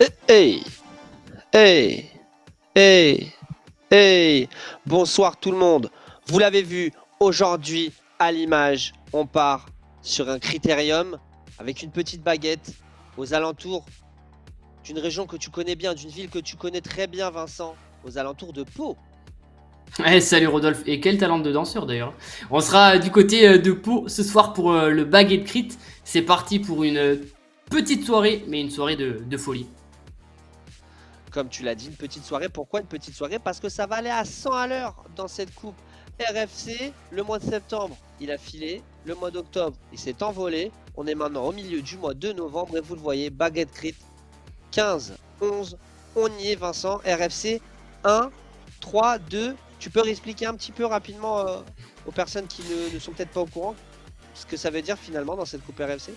Hey, hey, hey, hey. Bonsoir tout le monde. Vous l'avez vu, aujourd'hui, à l'image, on part sur un critérium avec une petite baguette aux alentours d'une région que tu connais bien, d'une ville que tu connais très bien, Vincent, aux alentours de Pau. Salut Rodolphe, et quel talent de danseur d'ailleurs. On sera du côté de Pau ce soir pour le Baguette Crit. C'est parti pour une petite soirée, mais une soirée de folie. Comme tu l'as dit, une petite soirée. Pourquoi une petite soirée? Parce que ça va aller à 100 à l'heure dans cette coupe. RFC, le mois de septembre, il a filé. Le mois d'octobre, il s'est envolé. On est maintenant au milieu du mois de novembre et vous le voyez, baguette crit 15, 11. On y est, Vincent. RFC 1, 3, 2. Tu peux réexpliquer un petit peu rapidement aux personnes qui ne sont peut-être pas au courant ce que ça veut dire finalement dans cette coupe RFC?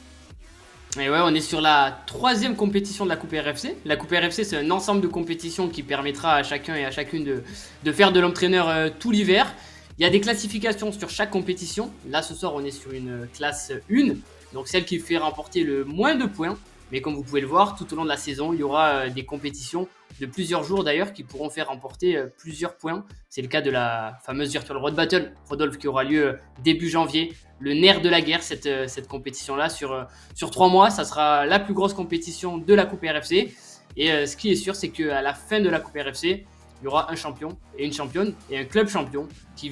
Et ouais, on est sur la troisième compétition de la Coupe RFC. La Coupe RFC, c'est un ensemble de compétitions qui permettra à chacun et à chacune de faire de l'entraîneur tout l'hiver. Il y a des classifications sur chaque compétition. Là, ce soir, on est sur une classe 1, donc celle qui fait remporter le moins de points. Mais comme vous pouvez le voir, tout au long de la saison, il y aura des compétitions de plusieurs jours d'ailleurs qui pourront faire remporter plusieurs points. C'est le cas de la fameuse Virtual Road Battle, Rodolphe, qui aura lieu début janvier. Le nerf de la guerre, cette compétition-là, sur 3 mois. Ça sera la plus grosse compétition de la Coupe RFC. Et ce qui est sûr, c'est qu'à la fin de la Coupe RFC, il y aura un champion et une championne et un club champion qui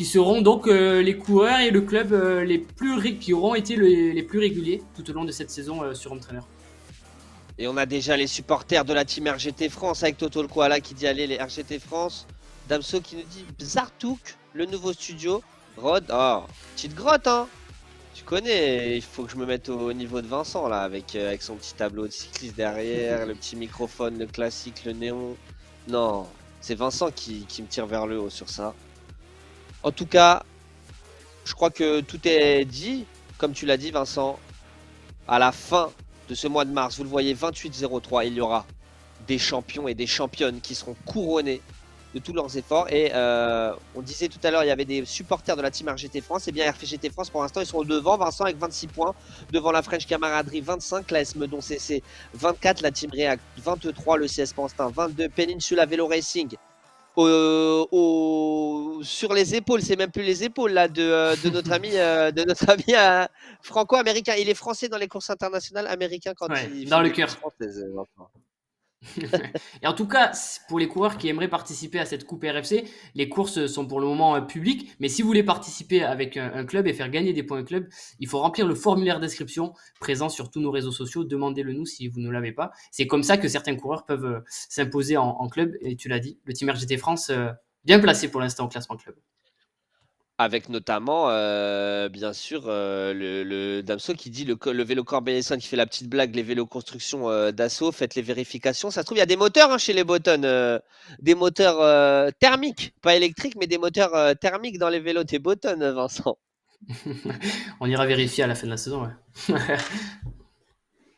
seront donc les coureurs et le club qui auront été les plus réguliers tout au long de cette saison sur Home Trainer. Et on a déjà les supporters de la team RGT France avec Toto le Koala qui dit allez les RGT France. Damso qui nous dit Zartouk, le nouveau studio. Rod, oh, petite grotte hein. Tu connais, il faut que je me mette au niveau de Vincent là avec son petit tableau de cycliste derrière, le petit microphone, le classique, le néon. Non, c'est Vincent qui me tire vers le haut sur ça. En tout cas, je crois que tout est dit, comme tu l'as dit Vincent, à la fin de ce mois de mars, vous le voyez 28-03, il y aura des champions et des championnes qui seront couronnés de tous leurs efforts. Et on disait tout à l'heure, il y avait des supporters de la team RGT France. Et bien RGT France, pour l'instant, ils sont devant. Vincent avec 26 points. Devant la French Camaraderie, 25. La S Meudon CC, 24. La team React, 23. Le CS Panstin, 22. Peninsula Vélo Racing. Sur les épaules, c'est même plus les épaules là de notre ami, franco-américain. Il est français dans les courses internationales, américain quand Ouais, il dans fait le des courses cœur. françaises. Et en tout cas, pour les coureurs qui aimeraient participer à cette coupe RFC, les courses sont pour le moment publiques. Mais si vous voulez participer avec un club et faire gagner des points au club, il faut remplir le formulaire d'inscription présent sur tous nos réseaux sociaux. Demandez-le nous si vous ne l'avez pas. C'est comme ça que certains coureurs peuvent s'imposer en club. Et tu l'as dit, le team RGT France, bien placé pour l'instant au classement club. Avec notamment, bien sûr, le Damso qui dit le vélo Corbeil-Essonnes qui fait la petite blague, les vélos construction d'assaut, faites les vérifications. Ça se trouve, il y a des moteurs hein, chez les Botton, des moteurs thermiques, pas électriques, mais des moteurs thermiques dans les vélos des Botton, Vincent. On ira vérifier à la fin de la saison. Ouais.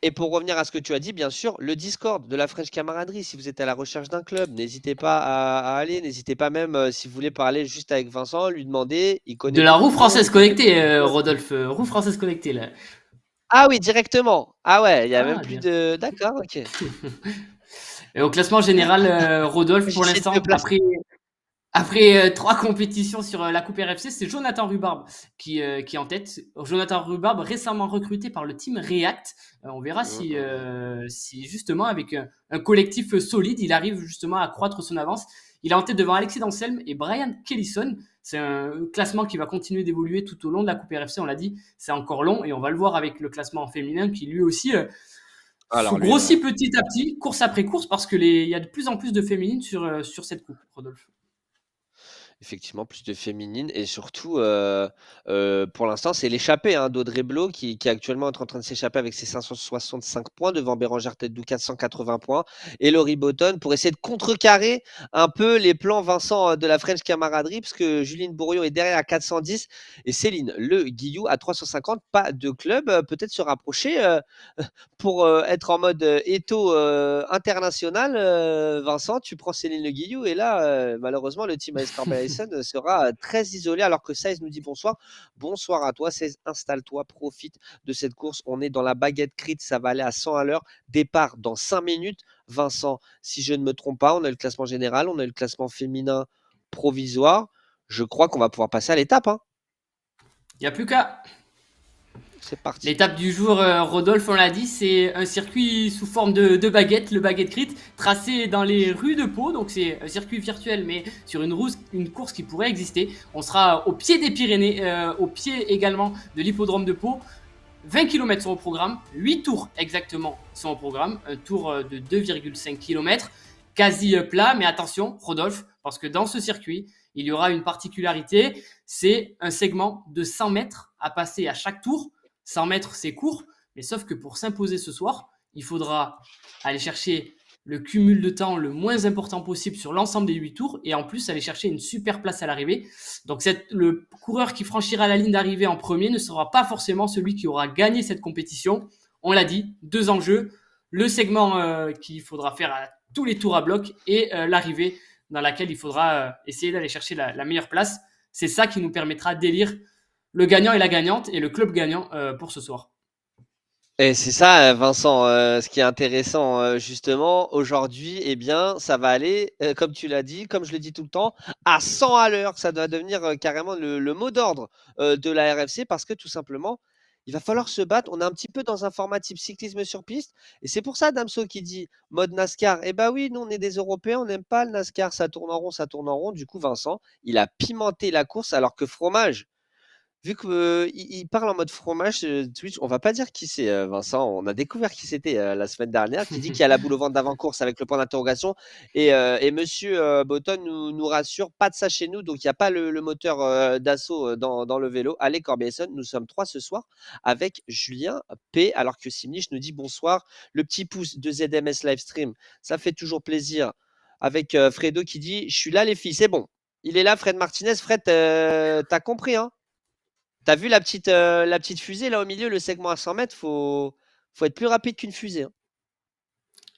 Et pour revenir à ce que tu as dit, bien sûr, le Discord de la French Camaraderie, si vous êtes à la recherche d'un club, n'hésitez pas à aller, n'hésitez pas même si vous voulez parler juste avec Vincent, lui demander, il connaît De la beaucoup roue de monde, française il connaît beaucoup connectée, de choses. Rodolphe. Roue française connectée, là. Ah oui, directement. Ah ouais, il y a même Ah, plus bien. de. D'accord, ok. Et au classement général, Rodolphe, pour J'essaie de me l'instant, placer. après 3 compétitions sur la Coupe RFC, c'est Jonathan Rhubarbe qui est en tête. Jonathan Rhubarbe, récemment recruté par le team React. On verra si justement, avec un collectif solide, il arrive justement à croître son avance. Il est en tête devant Alexis Danselm et Brian Kellison. C'est un classement qui va continuer d'évoluer tout au long de la Coupe RFC. On l'a dit, c'est encore long et on va le voir avec le classement féminin qui lui aussi se Alors lui, ouais. grossit petit à petit, course après course, parce il y a de plus en plus de féminines sur cette coupe, Rodolphe. Effectivement, plus de féminine et surtout, pour l'instant, c'est l'échappée hein, d'Audrey Blo qui actuellement est en train de s'échapper avec ses 565 points devant Bérangère Tête-Doux 480 points et Laurie Botton pour essayer de contrecarrer un peu les plans Vincent de la French Camaraderie parce que Juline Bourriot est derrière à 410 et Céline Le Guillou à 350. Pas de club, peut-être se rapprocher pour être en mode étau international. Vincent, tu prends Céline Le Guillou et là, malheureusement, le team AS Corbeil Corbeil-Essonnes sera très isolé alors que Saïs nous dit bonsoir. Bonsoir à toi Saïs, installe-toi, profite de cette course. On est dans la baguette crit, ça va aller à 100 à l'heure. Départ dans 5 minutes. Vincent, si je ne me trompe pas, on a le classement général, on a le classement féminin provisoire. Je crois qu'on va pouvoir passer à l'étape. Hein. Il n'y a plus qu'à. C'est parti. L'étape du jour, Rodolphe, on l'a dit, c'est un circuit sous forme de baguette, le baguette crit, tracé dans les rues de Pau. Donc c'est un circuit virtuel, mais sur une course qui pourrait exister. On sera au pied des Pyrénées, au pied également de l'hippodrome de Pau. 20 km sont au programme, 8 tours exactement sont au programme, un tour de 2,5 km, quasi plat, mais attention, Rodolphe, parce que dans ce circuit, il y aura une particularité, c'est un segment de 100 mètres à passer à chaque tour. 100 mètres, c'est court, mais sauf que pour s'imposer ce soir, il faudra aller chercher le cumul de temps le moins important possible sur l'ensemble des 8 tours et en plus aller chercher une super place à l'arrivée. Donc le coureur qui franchira la ligne d'arrivée en premier ne sera pas forcément celui qui aura gagné cette compétition. On l'a dit, 2 enjeux, le segment qu'il faudra faire à tous les tours à bloc et l'arrivée dans laquelle il faudra essayer d'aller chercher la meilleure place. C'est ça qui nous permettra d'élire le gagnant et la gagnante et le club gagnant pour ce soir. Et c'est ça, Vincent, ce qui est intéressant, justement, aujourd'hui, eh bien, ça va aller, comme tu l'as dit, comme je le dis tout le temps, à 100 à l'heure. Ça doit devenir carrément le mot d'ordre de la RFC parce que tout simplement, il va falloir se battre. On est un petit peu dans un format type cyclisme sur piste. Et c'est pour ça, Damso, qui dit mode NASCAR. Eh bien oui, nous, on est des Européens, on n'aime pas le NASCAR. Ça tourne en rond, ça tourne en rond. Du coup, Vincent, il a pimenté la course alors que Fromage, vu qu'il parle en mode fromage, Twitch, on va pas dire qui c'est, Vincent. On a découvert qui c'était la semaine dernière, qui dit qu'il y a la boule au ventre d'avant-course avec le point d'interrogation. Et monsieur Botton nous rassure, pas de ça chez nous, donc il n'y a pas le moteur d'assaut dans le vélo. Allez, Corbeil-Essonnes, nous sommes 3 ce soir avec Julien P. Alors que Simlich nous dit bonsoir. Le petit pouce de ZMS Livestream, ça fait toujours plaisir. Avec Fredo qui dit je suis là, les filles, c'est bon. Il est là, Fred Martinez. Fred, t'as compris, hein? T'as vu la petite fusée là au milieu, le segment à 100 mètres, faut être plus rapide qu'une fusée. Hein.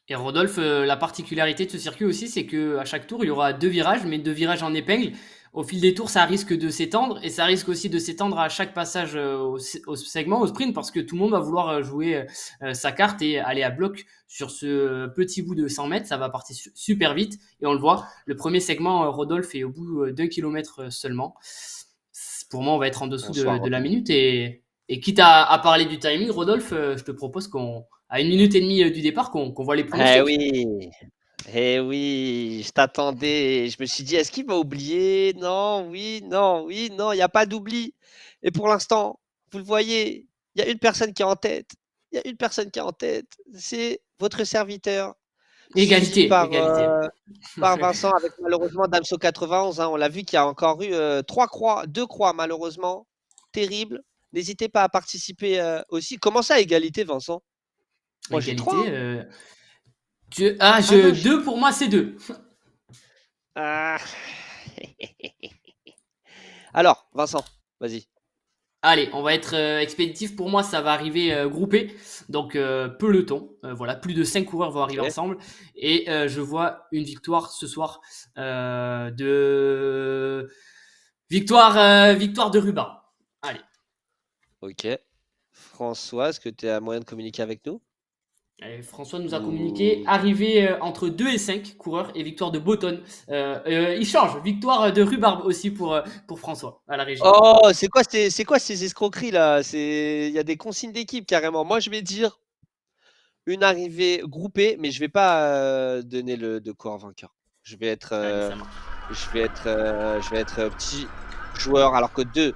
Et Rodolphe, la particularité de ce circuit aussi, c'est qu'à chaque tour, il y aura 2 virages, mais 2 virages en épingle. Au fil des tours, ça risque de s'étendre et ça risque aussi de s'étendre à chaque passage au segment, au sprint, parce que tout le monde va vouloir jouer sa carte et aller à bloc sur ce petit bout de 100 mètres. Ça va partir super vite et on le voit. Le premier segment, Rodolphe, est au bout d'1 kilomètre seulement. Pour moi, on va être en dessous de la minute. Et quitte à parler du timing, Rodolphe, je te propose à 1 minute et demie du départ, qu'on voit les pronostics. Eh oui, je t'attendais. Je me suis dit, est-ce qu'il va oublier? Non, oui, non, il n'y a pas d'oubli. Et pour l'instant, vous le voyez, il y a une personne qui est en tête. Il y a une personne qui est en tête. C'est votre serviteur. Égalité. Par Vincent avec malheureusement Damso 91. Hein, on l'a vu qu'il y a encore eu 2 croix malheureusement. Terrible. N'hésitez pas à participer aussi. Comment ça, égalité, Vincent? Moi, j'ai 3. 2 pour moi, c'est 2. Alors, Vincent, vas-y. Allez, on va être expéditif. Pour moi, ça va arriver groupé. Donc, peloton. Voilà, plus de 5 coureurs vont arriver ensemble. Et je vois une victoire ce soir de... Victoire de Rubin. Allez. Ok. François, est-ce que tu as moyen de communiquer avec nous? Allez, François nous a communiqué arrivée entre 2 et 5 coureurs et victoire de Botton. Il change, victoire de Rhubarbe aussi pour François à la régie. Oh, c'est quoi ces escroqueries là? Il y a des consignes d'équipe carrément. Moi, je vais dire une arrivée groupée, mais je vais pas donner le coureur vainqueur. Je vais être petit joueur alors que 2,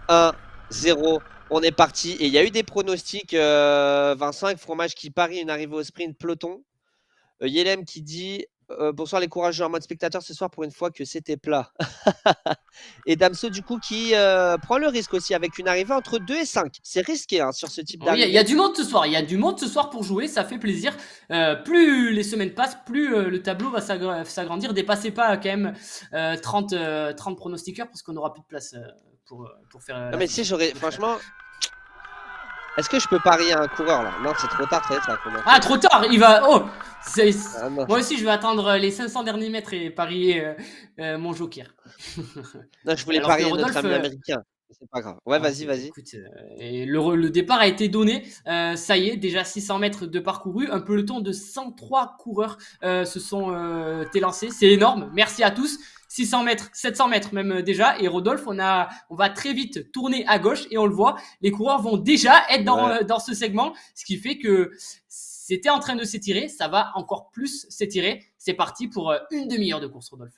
1, 0. On est parti et il y a eu des pronostics. Vincent avec Fromage qui parie une arrivée au sprint peloton. Yelem qui dit bonsoir les courageux en mode spectateur ce soir pour une fois que c'était plat. Et Damso du coup qui prend le risque aussi avec une arrivée entre 2 et 5. C'est risqué hein, sur ce type d'arrivée. Il y a du monde ce soir. Il y a du monde ce soir pour jouer. Ça fait plaisir. Plus les semaines passent, plus le tableau va s'agrandir. Dépassez pas quand même 30 pronostiqueurs parce qu'on n'aura plus de place pour faire. Non mais si j'aurais franchement. Est-ce que je peux parier à un coureur là? Non, c'est trop tard, ça commence. Ah, trop tard, il va. Oh, Ah, non. moi aussi, je vais attendre les 500 derniers mètres et parier mon joker. Non, je voulais Alors que parier notre Rodolphe. ami américain. C'est pas grave. Ouais, Ah, vas-y. écoute, et le départ a été donné. Ça y est, déjà 600 mètres de parcouru. Un peloton de 103 coureurs se sont élancés. C'est énorme. Merci à tous. 600 mètres, 700 mètres même déjà. Et Rodolphe, on va très vite tourner à gauche et on le voit. Les coureurs vont déjà être dans ce segment, ce qui fait que c'était en train de s'étirer. Ça va encore plus s'étirer. C'est parti pour une demi-heure de course, Rodolphe.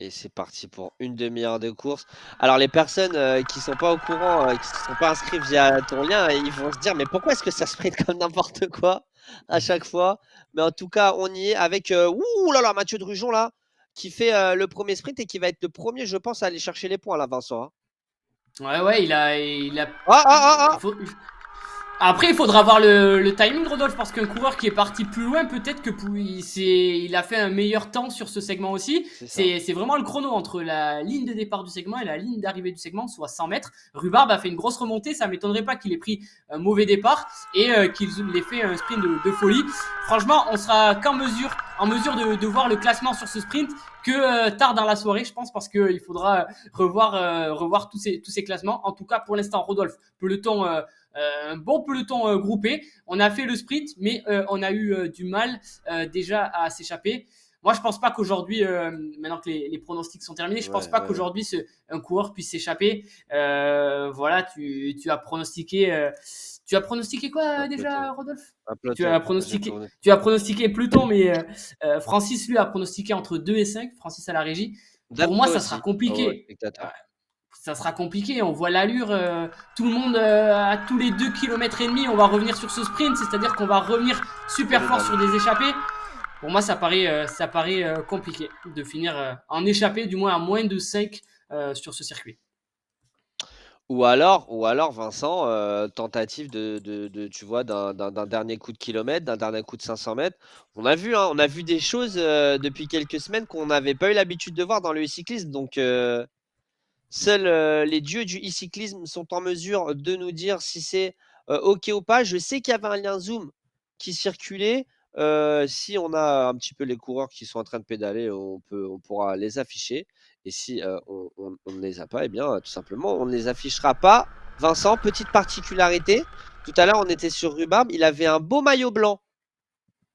Et c'est parti pour une demi-heure de course. Alors les personnes qui sont pas au courant, qui ne sont pas inscrites via ton lien, ils vont se dire mais pourquoi est-ce que ça sprint comme n'importe quoi à chaque fois? Mais en tout cas, on y est avec ouh là là, Mathieu Drujon là, qui fait le premier sprint et qui va être le premier, je pense, à aller chercher les points là, Vincent. Hein. Ouais, il a. Ah. Après, il faudra voir le timing, Rodolphe, parce qu'un coureur qui est parti plus loin, peut-être que il a fait un meilleur temps sur ce segment aussi. C'est vraiment le chrono entre la ligne de départ du segment et la ligne d'arrivée du segment, soit 100 mètres. Rhubarbe a fait une grosse remontée, ça m'étonnerait pas qu'il ait pris un mauvais départ et qu'il ait fait un sprint de folie. Franchement, on sera qu'en mesure de voir le classement sur ce sprint que tard dans la soirée, je pense, parce qu'il faudra revoir tous ces classements. En tout cas, pour l'instant, Rodolphe, peloton... un bon peloton groupé. On a fait le sprint, mais on a eu du mal déjà à s'échapper. Moi, je pense pas qu'aujourd'hui, maintenant que les pronostics sont terminés, je pense pas qu'aujourd'hui un coureur puisse s'échapper. Voilà, tu as pronostiqué. Tu as pronostiqué quoi déjà, Rodolphe? Tu as pronostiqué Pluton, mais Francis, lui, a pronostiqué entre 2 et 5. Francis à la régie. Pour moi, ça sera compliqué. Ça sera compliqué, on voit l'allure, tout le monde à tous les 2,5 km, on va revenir sur ce sprint, c'est-à-dire qu'on va revenir super fort sur des échappées. Pour moi, ça paraît compliqué de finir en échappée, du moins à moins de 5 sur ce circuit. Ou alors Vincent, tentative tu vois, d'un dernier coup de kilomètre, d'un dernier coup de 500 mètres. On a vu des choses depuis quelques semaines qu'on n'avait pas eu l'habitude de voir dans le cyclisme, donc... Seuls les dieux du e-cyclisme sont en mesure de nous dire si c'est OK ou pas. Je sais qu'il y avait un lien Zoom qui circulait. Si on a un petit peu les coureurs qui sont en train de pédaler, on pourra les afficher. Et si on ne les a pas, eh bien, tout simplement, on ne les affichera pas. Vincent, petite particularité. Tout à l'heure, on était sur Rhubarbe. Il avait un beau maillot blanc.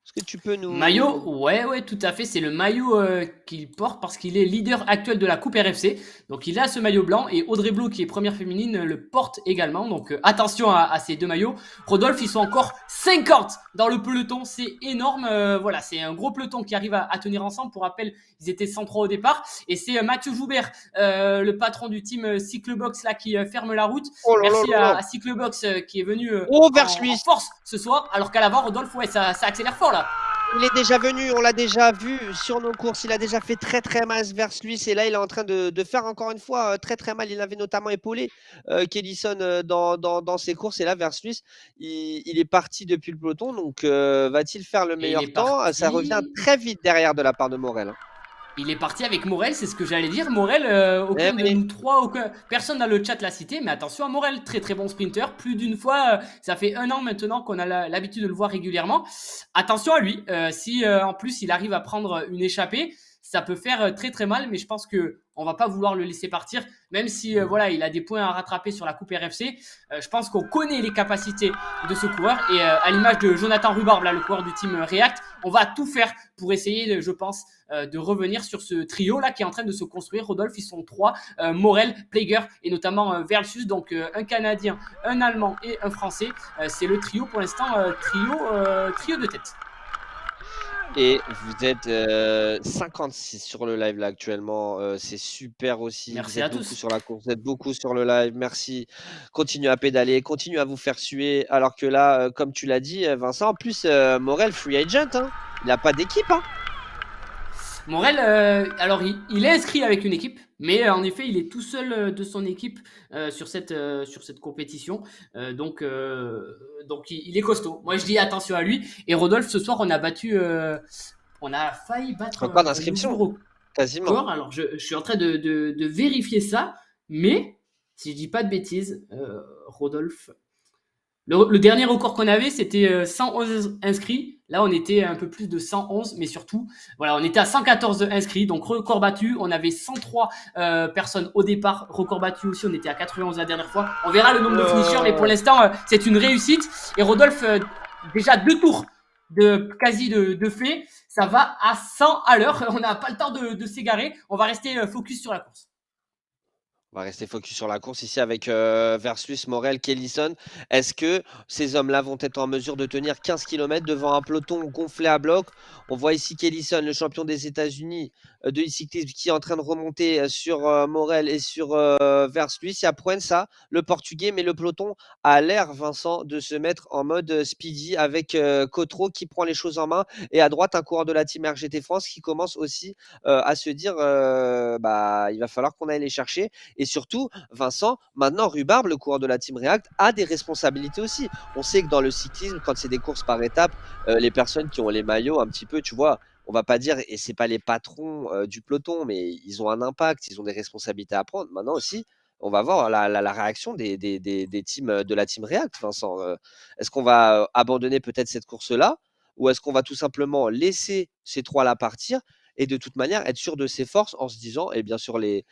Est-ce que tu peux nous... Maillot, ouais, tout à fait. C'est le maillot qu'il porte parce qu'il est leader actuel de la Coupe RFC. Donc il a ce maillot blanc et Audrey Blou, qui est première féminine, le porte également. Donc attention à ces deux maillots. Rodolphe, ils sont encore 50 dans le peloton. C'est énorme. Voilà, c'est un gros peloton qui arrive à tenir ensemble. Pour rappel, ils étaient 103 au départ. Et c'est Mathieu Joubert, le patron du team Cyclebox, là, qui ferme la route. Merci à Cyclebox qui est venu en force ce soir. Alors qu'à l'avant, Rodolphe, ouais, ça accélère fort. Là. Il est déjà venu, on l'a déjà vu sur nos courses, il a déjà fait très très mal vers lui, et là il est en train de faire encore une fois très très mal. Il avait notamment épaulé Kellison dans ses courses, et là vers lui, il est parti depuis le peloton, donc va-t-il faire le meilleur temps? Ça revient très vite derrière de la part de Morel. Hein. Il est parti avec Morel, c'est ce que j'allais dire. Morel, aucun de nous trois, personne dans le chat l'a cité, mais attention à Morel, très très bon sprinter. Plus d'une fois, ça fait 1 an maintenant qu'on a l'habitude de le voir régulièrement. Attention à lui, si en plus il arrive à prendre une échappée, ça peut faire très très mal, mais je pense que on va pas vouloir le laisser partir, même si voilà, il a des points à rattraper sur la Coupe RFC. Je pense qu'on connaît les capacités de ce coureur, et à l'image de Jonathan Rhubarbe, là, le coureur du team React, on va tout faire pour essayer, je pense, de revenir sur ce trio là qui est en train de se construire. Rodolphe, ils sont 3, Morel, Plager et notamment Versus, donc un Canadien, un Allemand et un Français. C'est le trio pour l'instant, trio de tête. Et vous êtes 56 sur le live là actuellement, c'est super aussi. Merci vous êtes à beaucoup tous. sur la course, vous êtes beaucoup sur le live, merci. Continuez à pédaler, continuez à vous faire suer. Alors que là, comme tu l'as dit, Vincent, en plus, Morel, free agent, hein. Il n'a pas d'équipe. Hein. Morel, alors il est inscrit avec une équipe, mais en effet, il est tout seul de son équipe sur cette compétition. Donc il est costaud. Moi, je dis attention à lui. Et Rodolphe, ce soir, on a failli battre pas d'inscription, quasiment. Record. Alors, je suis en train de vérifier ça, mais si je dis pas de bêtises, Rodolphe, Le dernier record qu'on avait, c'était 111 inscrits. Là, on était un peu plus de 111, mais surtout, voilà, on était à 114 inscrits, donc record battu. On avait 103 personnes au départ, record battu aussi. On était à 91 la dernière fois. On verra le nombre de finishers, mais pour l'instant, c'est une réussite. Et Rodolphe, déjà 2 tours de fait, ça va à 100 à l'heure. On n'a pas le temps de s'égarer. On va rester focus sur la course. On va rester focus sur la course ici avec Versus, Morel, Kellison. Est-ce que ces hommes-là vont être en mesure de tenir 15 km devant un peloton gonflé à bloc? On voit ici Kellison, le champion des États-Unis de e-cyclisme, qui est en train de remonter sur Morel et sur Versus. Il y a Proença, le portugais, mais le peloton a l'air, Vincent, de se mettre en mode speedy avec Cotro qui prend les choses en main. Et à droite, un coureur de la team RGT France qui commence aussi à se dire bah, il va falloir qu'on aille les chercher. Et surtout, Vincent, maintenant, Rhubarbe, le coureur de la Team React, a des responsabilités aussi. On sait que dans le cyclisme, quand c'est des courses par étapes, les personnes qui ont les maillots, un petit peu, tu vois, on va pas dire, et c'est pas les patrons du peloton, mais ils ont un impact, ils ont des responsabilités à prendre. Maintenant aussi, on va voir la réaction des teams de la Team React, Vincent. Est-ce qu'on va abandonner peut-être cette course-là, ou est-ce qu'on va tout simplement laisser ces trois-là partir et de toute manière être sûr de ses forces en se disant, et bien sur les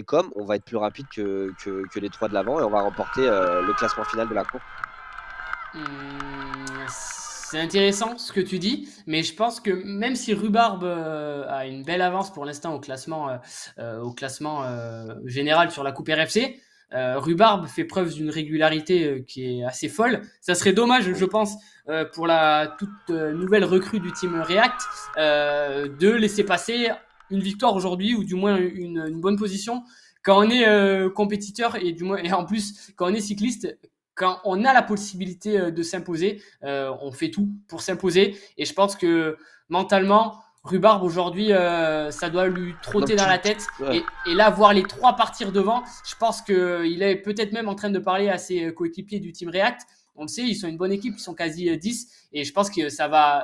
coms, on va être plus rapide que les trois de l'avant et on va remporter le classement final de la course. C'est intéressant ce que tu dis, mais je pense que même si Rhubarbe a une belle avance pour l'instant au classement général sur la Coupe RFC, Rhubarbe fait preuve d'une régularité qui est assez folle. Ça serait dommage, je pense, pour la toute nouvelle recrue du team React, de laisser passer une victoire aujourd'hui ou du moins une bonne position quand on est compétiteur et du moins et en plus quand on est cycliste, quand on a la possibilité de s'imposer, on fait tout pour s'imposer. Et je pense que mentalement, Rhubarbe aujourd'hui, ça doit lui trotter Donc dans la tête. ouais. Et là, voir les trois partir devant, je pense qu'il est peut-être même en train de parler à ses coéquipiers du Team React. On le sait, ils sont une bonne équipe, ils sont quasi 10. Et je pense que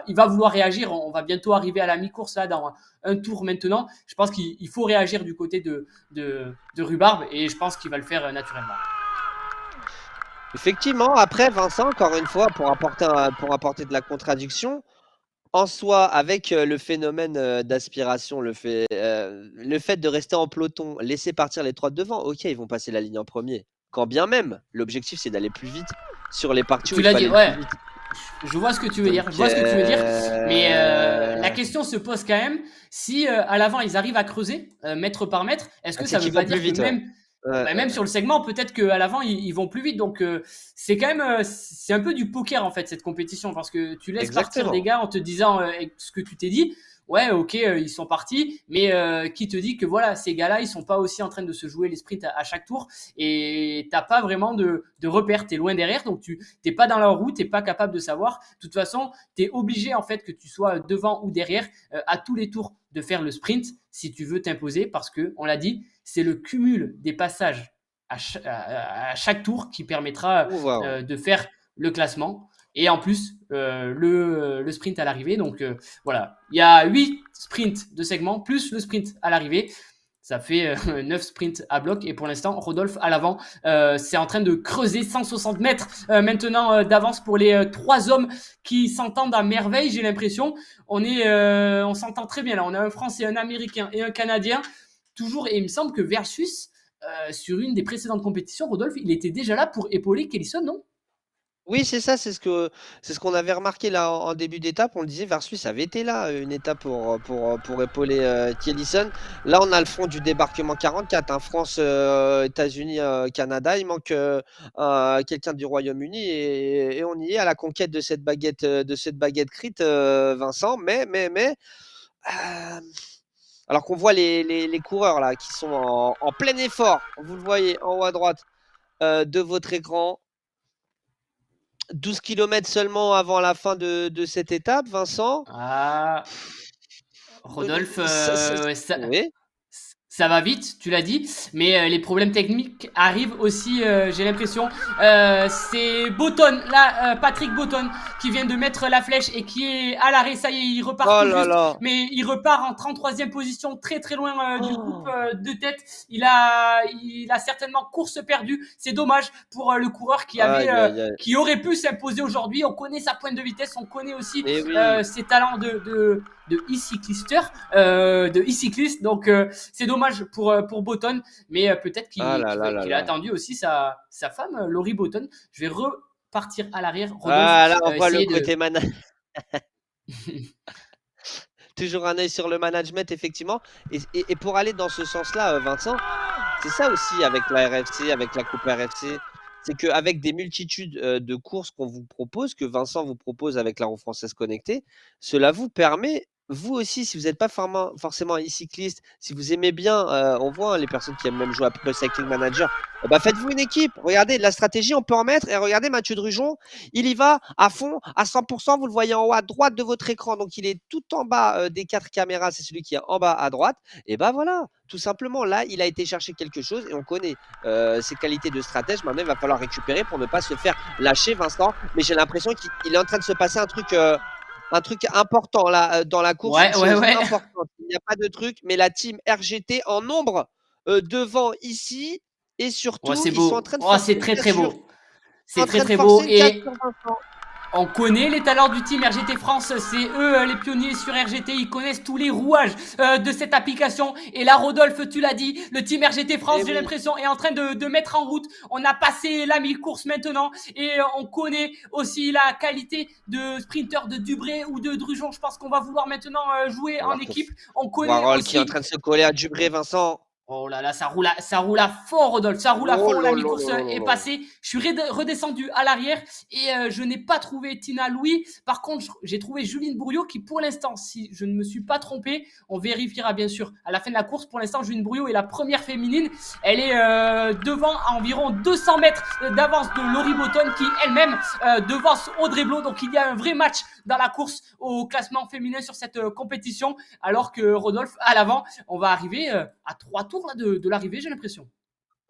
il va vouloir réagir. On va bientôt arriver à la mi-course là, dans un tour maintenant. Je pense qu'il faut réagir du côté de Rhubarbe et je pense qu'il va le faire naturellement. Effectivement, après, Vincent, encore une fois, pour apporter de la contradiction, en soi, avec le phénomène d'aspiration, le fait de rester en peloton, laisser partir les trois de devant, ok, ils vont passer la ligne en premier. Quand bien même, l'objectif, c'est d'aller plus vite sur les parties où Tu il faut l'as dit, aller le plus ouais. vite. Je vois ce que tu veux dire. Donc, Je vois ce que tu veux dire. Mais la question se pose quand même si à l'avant ils arrivent à creuser mètre par mètre. Est-ce que c'est ça qu'ils veut vont pas plus dire que vite, ouais. même sur le segment, peut-être qu'à l'avant ils vont plus vite. Donc c'est quand même c'est un peu du poker en fait cette compétition parce que tu laisses partir des Exactement. gars en te disant ce que tu t'es dit. Ouais, ok, ils sont partis, mais qui te dit que voilà, ces gars-là, ils sont pas aussi en train de se jouer les sprints à chaque tour et t'as pas vraiment de repères, t'es loin derrière, donc tu t'es pas dans leur roue, t'es pas capable de savoir. De toute façon, t'es obligé en fait que tu sois devant ou derrière à tous les tours de faire le sprint si tu veux t'imposer parce que on l'a dit, c'est le cumul des passages à chaque tour qui permettra Wow. de faire le classement et en plus le sprint à l'arrivée. Donc voilà, il y a 8 sprints de segment plus le sprint à l'arrivée. Ça fait 9 sprints à bloc et pour l'instant, Rodolphe à l'avant, c'est en train de creuser 160 mètres maintenant d'avance pour les 3 hommes qui s'entendent à merveille, j'ai l'impression. On s'entend très bien là. On a un Français, un Américain et un Canadien. Toujours, et il me semble que Versus, sur une des précédentes compétitions, Rodolphe, il était déjà là pour épauler Kellison, non? Oui, c'est ça, c'est ce qu'on avait remarqué là en début d'étape. On le disait, Versus avait été là, une étape pour épauler Kellison. Là, on a le front du débarquement 44, hein, France, États-Unis, Canada. Il manque quelqu'un du Royaume-Uni et on y est à la conquête de cette baguette crit, Vincent. Mais, euh, alors qu'on voit les coureurs là qui sont en plein effort, vous le voyez en haut à droite de votre écran. 12 km seulement avant la fin de cette étape, Vincent. Ah, Rodolphe, Ça- ça- ouais, oui. ça va vite, tu l'as dit, mais les problèmes techniques arrivent aussi, j'ai l'impression. C'est Botton, là, Patrick Botton, qui vient de mettre la flèche et qui est à l'arrêt. Ça y est, il repart Oh tout là juste, là. mais il repart en 33e position, très très loin du groupe Oh. de tête. Il a certainement course perdue. C'est dommage pour le coureur Aïe, aïe, aïe. qui aurait pu s'imposer aujourd'hui. On connaît sa pointe de vitesse, on connaît aussi Mais oui. ses talents de e-cyclisteur, de e-cycliste. Donc c'est dommage pour Botton, mais peut-être Ah là là là qu'il a là. attendu aussi sa femme, Laurie Botton. Je vais repartir à l'arrière. Rodolphe, Ah là, on voit le essayer de. côté toujours un œil sur le management, effectivement. Et pour aller dans ce sens-là, Vincent, c'est ça aussi avec la RFC, avec la Coupe RFC. C'est qu'avec des multitudes de courses qu'on vous propose, que Vincent vous propose avec la roue française connectée, cela vous permet, vous aussi, si vous n'êtes pas forcément e-cycliste, si vous aimez bien, on voit hein, les personnes qui aiment même jouer à Pro Cycling Manager, eh ben faites-vous une équipe. Regardez, de la stratégie, on peut en mettre. Et regardez Mathieu Drujon, il y va à fond, à 100%. Vous le voyez en haut à droite de votre écran. Donc, il est tout en bas des 4 caméras. C'est celui qui est en bas à droite. Et ben voilà, tout simplement, là, il a été chercher quelque chose et on connaît ses qualités de stratège. Maintenant, il va falloir récupérer pour ne pas se faire lâcher, Vincent. Mais j'ai l'impression qu'il est en train de se passer un truc important là dans la course, Ouais, ouais, chose ouais. importante. Il n'y a pas de truc, mais la team RGT en nombre devant ici et Oh, surtout, c'est ils sont en beau. train de Oh, forcer c'est une très très cassure. beau. C'est En très train de très beau. forcer une Et cassure, Vincent. on connaît les talents du team RGT France, c'est eux les pionniers sur RGT, ils connaissent tous les rouages de cette application. Et là, Rodolphe, tu l'as dit, le team RGT France, Eh j'ai oui. l'impression, est en train de mettre en route. On a passé la mi-course maintenant et on connaît aussi la qualité de sprinter de Dubré ou de Drujon. Je pense qu'on va vouloir maintenant jouer en Alors que équipe. On connaît Voirol qui est en aussi. train de se coller à Dubré, Vincent. Oh là là, ça roule à fond, Rodolphe, ça roule à Oh fond. La là là mi-course là là là est là. passée. Je suis redescendu à l'arrière et je n'ai pas trouvé Tina Louis. Par contre, j'ai trouvé Juline Bourriot qui, pour l'instant, si je ne me suis pas trompé, on vérifiera bien sûr à la fin de la course. Pour l'instant, Juline Bourriot est la première féminine. Elle est devant à environ 200 mètres d'avance de Laurie Botton qui elle-même devance Audrey Blo. Donc il y a un vrai match dans la course au classement féminin sur cette compétition. Alors que Rodolphe, à l'avant, on va arriver à 3 tours là, de l'arrivée, j'ai l'impression.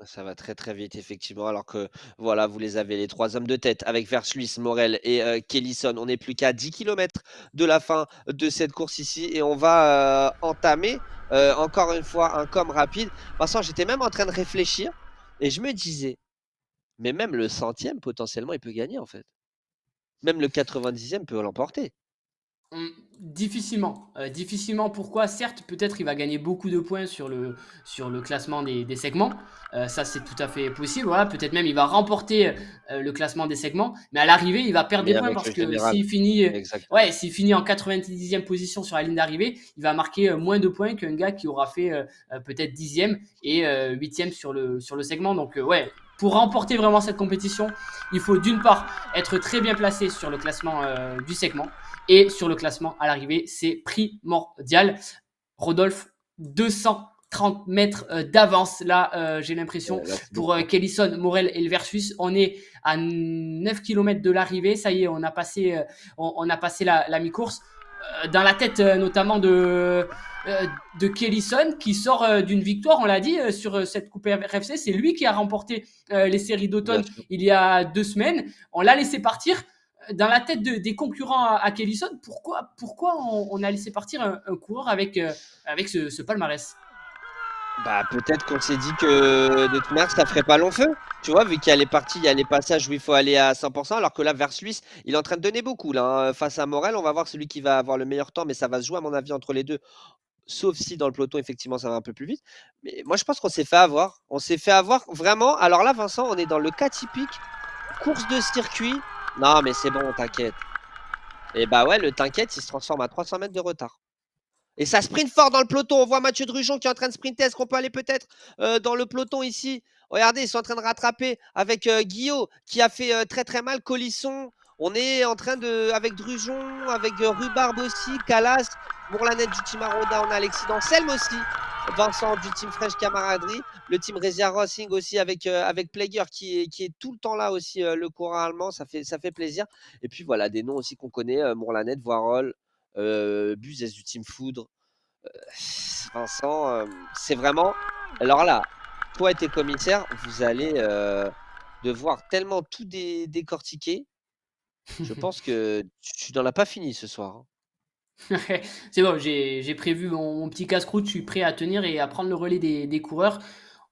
Ça va très très vite, effectivement. Alors que voilà, vous les avez, les trois hommes de tête, avec Versluis, Morel et Kellyson. On n'est plus qu'à 10 km de la fin de cette course ici. Et on va entamer encore une fois un com rapide. Vincent, j'étais même en train de réfléchir et je me disais, mais même le centième, potentiellement, il peut gagner en fait. Même le 90e peut l'emporter. Difficilement. Difficilement, pourquoi? Certes, peut-être il va gagner beaucoup de points sur le classement des segments. Ça, c'est tout à fait possible. Voilà, peut-être même il va remporter le classement des segments. Mais à l'arrivée, il va perdre des Mais points avec parce le que général. Exactement. s'il finit en 90e position sur la ligne d'arrivée, il va marquer moins de points qu'un gars qui aura fait peut-être 10e et 8e sur le segment. Donc, ouais, pour remporter vraiment cette compétition, il faut d'une part être très bien placé sur le classement du segment et sur le classement à l'arrivée, c'est primordial. Rodolphe, 230 mètres d'avance là, j'ai l'impression, Là, c'est pour beaucoup. Kellyson, Morel et le Versus. On est à 9 km de l'arrivée, ça y est, on a passé la mi-course. Dans la tête notamment de Kellyson qui sort d'une victoire, on l'a dit, sur cette Coupe RFC. C'est lui qui a remporté les séries Bien d'automne sûr. il y a 2 semaines. On l'a laissé partir dans la tête des concurrents à Kellyson. Pourquoi on a laissé partir un coureur avec ce palmarès? Bah, peut-être qu'on s'est dit que de toute manière, ça ferait pas long feu. Tu vois, vu qu'il y a les parties, il y a les passages où il faut aller à 100%, alors que là, vers Suisse, il est en train de donner beaucoup. Là, hein. Face à Morel, on va voir celui qui va avoir le meilleur temps, mais ça va se jouer, à mon avis, entre les deux. Sauf si dans le peloton, effectivement, ça va un peu plus vite. Mais moi, je pense qu'on s'est fait avoir. On s'est fait avoir vraiment. Alors là, Vincent, on est dans le cas typique, course de circuit. Non, mais c'est bon, t'inquiète. Et bah ouais, le t'inquiète, il se transforme à 300 mètres de retard. Et ça sprint fort dans le peloton. On voit Mathieu Drujon qui est en train de sprinter. Est-ce qu'on peut aller peut-être dans le peloton ici? Regardez, ils sont en train de rattraper avec Guillaume qui a fait très très mal. Colisson. On est en train de. Avec Drujon, avec Rhubarbe aussi, Calas, Bourlanette du team Aroda. On a Alexis Danselme aussi. Vincent du team French Camaraderie. Le team Rezia Racing aussi avec Plager qui est tout le temps là aussi, le coureur allemand. Ça fait plaisir. Et puis voilà, des noms aussi qu'on connaît Mourlanette, Voirol. Buzès du Team Foudre, Vincent, c'est vraiment. Alors là, toi et tes commissaires, vous allez devoir tellement tout décortiquer. Je pense que tu n'en as pas fini ce soir, hein. C'est bon, j'ai prévu mon petit casse-croûte, je suis prêt à tenir et à prendre le relais des coureurs.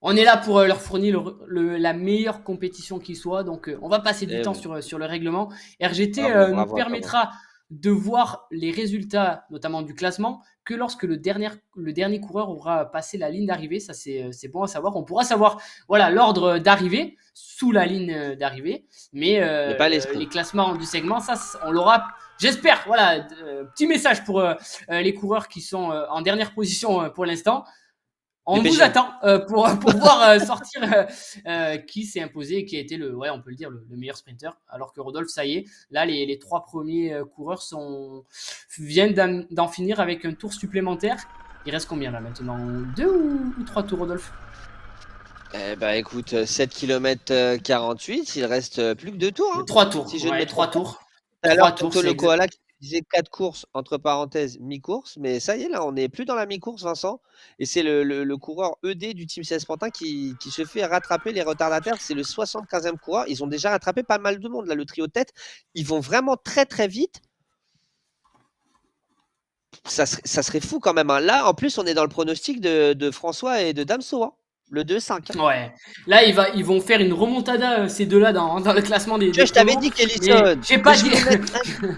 On est là pour leur fournir la meilleure compétition qui soit, donc on va passer du Eh temps oui, sur le règlement. RGT bravo, nous bravo à toi, Vincent. permettra de voir les résultats, notamment du classement, que lorsque le dernier coureur aura passé la ligne d'arrivée. Ça, c'est bon à savoir. On pourra savoir voilà, l'ordre d'arrivée sous la ligne d'arrivée, mais Mais pas les les sprints. classements du segment, ça, on l'aura. J'espère. Voilà, petit message pour les coureurs qui sont en dernière position pour l'instant. On vous Dépêchez-vous. attend pour voir sortir qui s'est imposé et qui a été ouais, on peut le dire, le meilleur sprinter. Alors que Rodolphe, ça y est, là, les trois premiers coureurs viennent d'en finir avec un tour supplémentaire. Il reste combien là maintenant? Deux ou trois tours, Rodolphe? Eh ben écoute, 7 km 48, il reste plus que 2 tours, hein, Trois tours, si je ne me ouais, trois trompe pas. tours. Tout à l'heure, Trois tours, Toto c'est le exact. koala qui disait 4 courses, entre parenthèses, mi-course, mais ça y est, là, on n'est plus dans la mi-course, Vincent. Et c'est le coureur ED du Team 16 Pantin qui se fait rattraper les retardataires. C'est le 75e coureur. Ils ont déjà rattrapé pas mal de monde, là, le trio de tête. Ils vont vraiment très, très vite. Ça serait fou quand même, hein. Là, en plus, on est dans le pronostic de François et de Damso, hein. Le 2-5, hein. Ouais. Là, ils vont faire une remontada, ces deux-là, dans le classement Tu des vois, je t'avais pronos. dit Mais Kellison, j'ai mais pas je dit. voulais mettre un.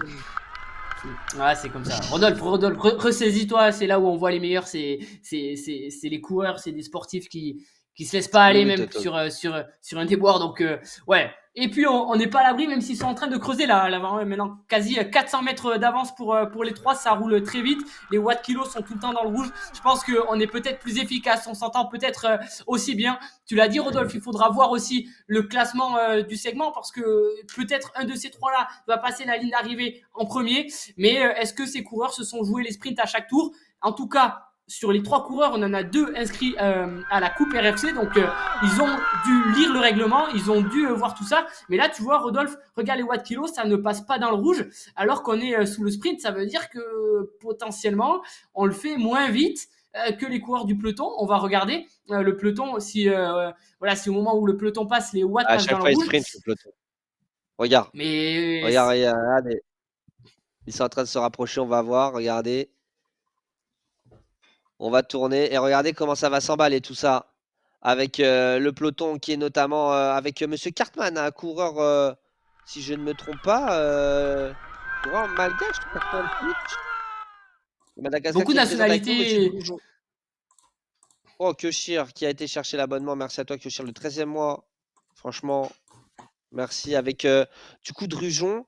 Ouais, c'est comme ça. Rodolphe, ressaisis-toi. C'est là où on voit les meilleurs. C'est les coureurs, c'est des sportifs qui se laissent pas Oui, aller oui, même Toto. sur un déboire. Donc, ouais. Et puis, on n'est pas à l'abri, même s'ils sont en train de creuser là. Maintenant, quasi 400 mètres d'avance pour les trois. Ça roule très vite. Les watts kilos sont tout le temps dans le rouge. Je pense qu'on est peut-être plus efficace. On s'entend peut-être aussi bien. Tu l'as dit, Rodolphe, il faudra voir aussi le classement du segment parce que peut-être un de ces trois-là va passer la ligne d'arrivée en premier. Mais est-ce que ces coureurs se sont joués les sprints à chaque tour? En tout cas, sur les trois coureurs, on en a deux inscrits à la Coupe RFC. Donc, ils ont dû lire le règlement, ils ont dû voir tout ça. Mais là, tu vois, Rodolphe, regarde les watts kilos, ça ne passe pas dans le rouge. Alors qu'on est sous le sprint, ça veut dire que potentiellement, on le fait moins vite que les coureurs du peloton. On va regarder le peloton si voilà, si au moment où le peloton passe, les watts À passent dans chaque le fois, il rouge. sprint, le peloton. Regarde, Mais regarde, regarde, regardez. Ils sont en train de se rapprocher, on va voir, regardez. On va tourner et regardez comment ça va s'emballer tout ça. Avec le peloton qui est notamment avec Monsieur Cartman, un coureur, si je ne me trompe pas, coureur malgache, Cartman Twitch. Madagascar beaucoup de qui est présent avec nous, Monsieur nationalités. Drujon. Oh, Kyoshir qui a été chercher l'abonnement. Merci à toi, Kyoshir, le 13e mois. Franchement, merci. Avec du coup Drujon,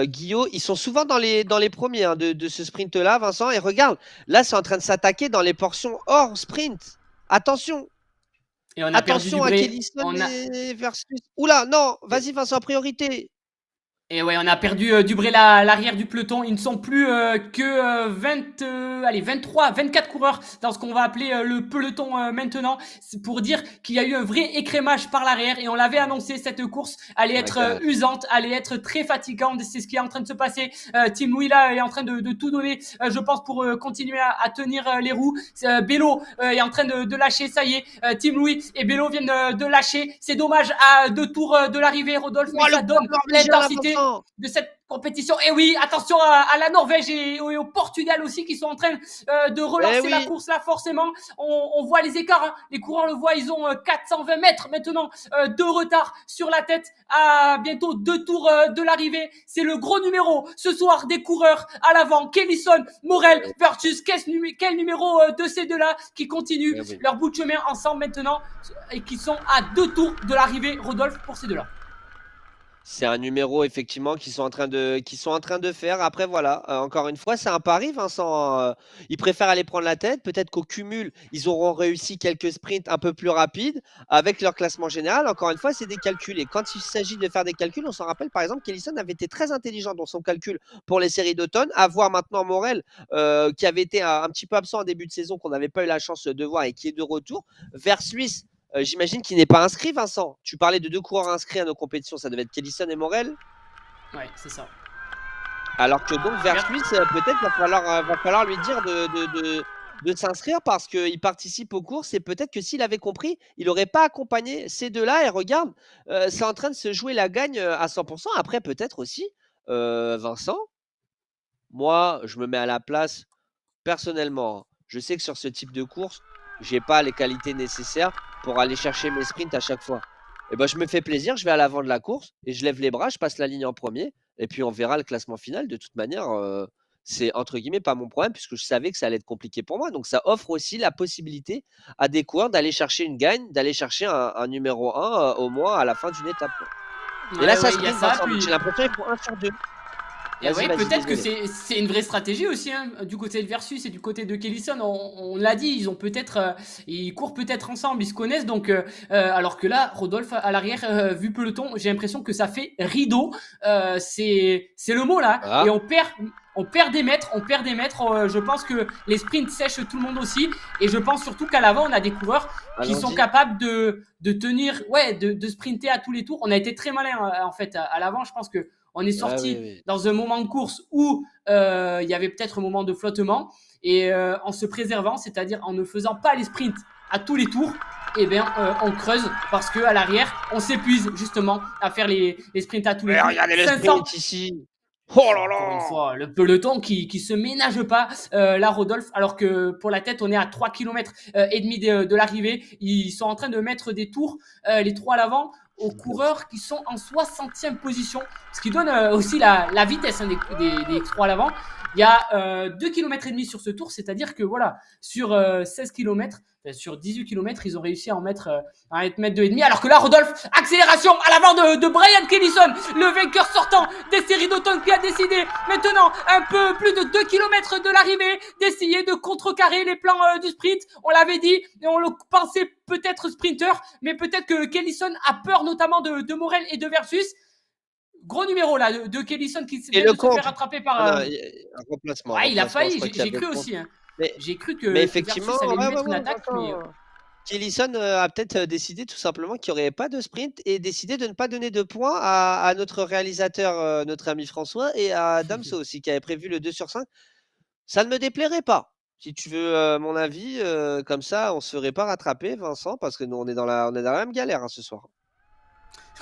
Guillaume, ils sont souvent dans les premiers hein, de ce sprint-là, Vincent. Et regarde, là, c'est en train de s'attaquer dans les portions hors sprint. Attention, Et on a perdu du attention à Bré. Kellison et versus. Oula, non, vas-y, Vincent, priorité. Et ouais, on a perdu Dubré l'arrière du peloton. Ils ne sont plus que 23, 24 coureurs dans ce qu'on va appeler le peloton maintenant. C'est pour dire qu'il y a eu un vrai écrémage par l'arrière et on l'avait annoncé, cette course allait Oh my être God. usante, allait être très fatigante. C'est ce qui est en train de se passer. Team Louis là est en train de tout donner, je pense, pour continuer à tenir les roues. Bello est en train de lâcher, ça y est. Team Louis et Bello viennent de lâcher. C'est dommage à 2 tours de l'arrivée, Rodolphe, mais Oh, le ça poids donne norvégien là, l'intensité Vincent. de cette compétition. Et oui, attention à la Norvège et au Portugal aussi qui sont en train de Eh relancer la oui. course là forcément. On voit les écarts, hein. Les coureurs le voient, ils ont 420 mètres maintenant de retard sur la tête à bientôt 2 tours de l'arrivée. C'est le gros numéro ce soir des coureurs à l'avant. Kellison, Morel versus quel numéro de ces deux-là qui continuent Eh oui. leur bout de chemin ensemble maintenant et qui sont à 2 tours de l'arrivée, Rodolphe, pour ces deux-là. C'est un numéro effectivement qu'ils sont en train de faire. Après voilà, encore une fois, c'est un pari, Vincent. Ils préfèrent aller prendre la tête. Peut-être qu'au cumul, ils auront réussi quelques sprints un peu plus rapides avec leur classement général. Encore une fois, c'est des calculs. Et quand il s'agit de faire des calculs, on s'en rappelle par exemple qu'Ellison avait été très intelligent dans son calcul pour les séries d'automne. À voir maintenant Morel, qui avait été un petit peu absent en début de saison, qu'on n'avait pas eu la chance de voir et qui est de retour. Vers Suisse. J'imagine qu'il n'est pas inscrit, Vincent. Tu parlais de deux coureurs inscrits à nos compétitions, ça devait être Kellison et Morel. Ouais, c'est ça. Alors que donc vers Suisse, peut-être va falloir lui dire de s'inscrire parce qu'il participe aux courses et peut-être que s'il avait compris, il n'aurait pas accompagné ces deux-là. Et regarde, c'est en train de se jouer la gagne à 100%. Après, peut-être aussi, Vincent, moi, je me mets à la place personnellement. Je sais que sur ce type de course, j'ai pas les qualités nécessaires pour aller chercher mes sprints à chaque fois. Et ben, je me fais plaisir, je vais à l'avant de la course et je lève les bras, je passe la ligne en premier. Et puis on verra le classement final. De toute manière, c'est entre guillemets pas mon problème puisque je savais que ça allait être compliqué pour moi. Donc ça offre aussi la possibilité à des coureurs d'aller chercher une gagne, d'aller chercher un numéro 1 au moins à la fin d'une étape. Et là, Ouais, ça ouais, il y a sprint, ça. Vincent. Puis J'ai l'impression qu'ils font 1 sur 2. et Vas-y, ouais, vas-y, peut-être que désolé. c'est une vraie stratégie aussi, hein, du côté de Versus et du côté de Kellison. On l'a dit, ils ont peut-être ils courent peut-être ensemble, ils se connaissent. Donc alors que là, Rodolphe à l'arrière, vu peloton, j'ai l'impression que ça fait rideau. C'est le mot là. Et Ah, on perd des mètres, on perd des mètres. Je pense que les sprints sèchent tout le monde aussi. Et je pense surtout qu'à l'avant, on a des coureurs qui sont allons-y. capables de tenir, ouais, de sprinter à tous les tours. On a été très malin en fait à l'avant. Je pense que on est Ah oui, sorti oui. dans un moment de course où il y avait peut-être un moment de flottement et en se préservant, c'est-à-dire en ne faisant pas les sprints à tous les tours, eh bien, on creuse parce que à l'arrière, on s'épuise justement à faire les sprints à tous les Mais tours. regardez le 500, sprint ici. Oh là encore une là. fois, le peloton qui se ménage pas, là, Rodolphe, alors que pour la tête, on est à 3 km et demi de l'arrivée. Ils sont en train de mettre des tours, les trois à l'avant, aux coureurs qui sont en 60e position, ce qui donne aussi la vitesse hein, des trois à l'avant. Il y a 2 km et demi sur ce tour, c'est-à-dire que voilà, sur 16 km, sur 18 km, ils ont réussi à en mettre 2,5. Alors que là, Rodolphe, accélération à l'avant de Brian Kellison, le vainqueur sortant des séries d'automne qui a décidé maintenant, un peu plus de 2 km de l'arrivée, d'essayer de contrecarrer les plans du sprint. On l'avait dit, et on le pensait peut-être sprinter, mais peut-être que Kellison a peur notamment de Morel et de Versus. Gros numéro là de Kellison qui Et vient le de se faire contre. rattraper Ah par. non, un remplacement, Ouais, il a remplacement. Je failli, crois qu'il y j'ai avait cru le contre. aussi. Hein. Mais, J'ai cru mais que effectivement, Versus allait lui ouais, mettre une ouais, attaque, mais. Vincent. Kellison a peut-être décidé tout simplement qu'il n'y aurait pas de sprint et décidé de ne pas donner de points à notre réalisateur, notre ami François, et à Damso aussi, qui avait prévu le 2 sur 5. Ça ne me déplairait pas. Si tu veux mon avis, comme ça, on ne se ferait pas rattraper, Vincent, parce que nous, on est dans la même galère hein, ce soir.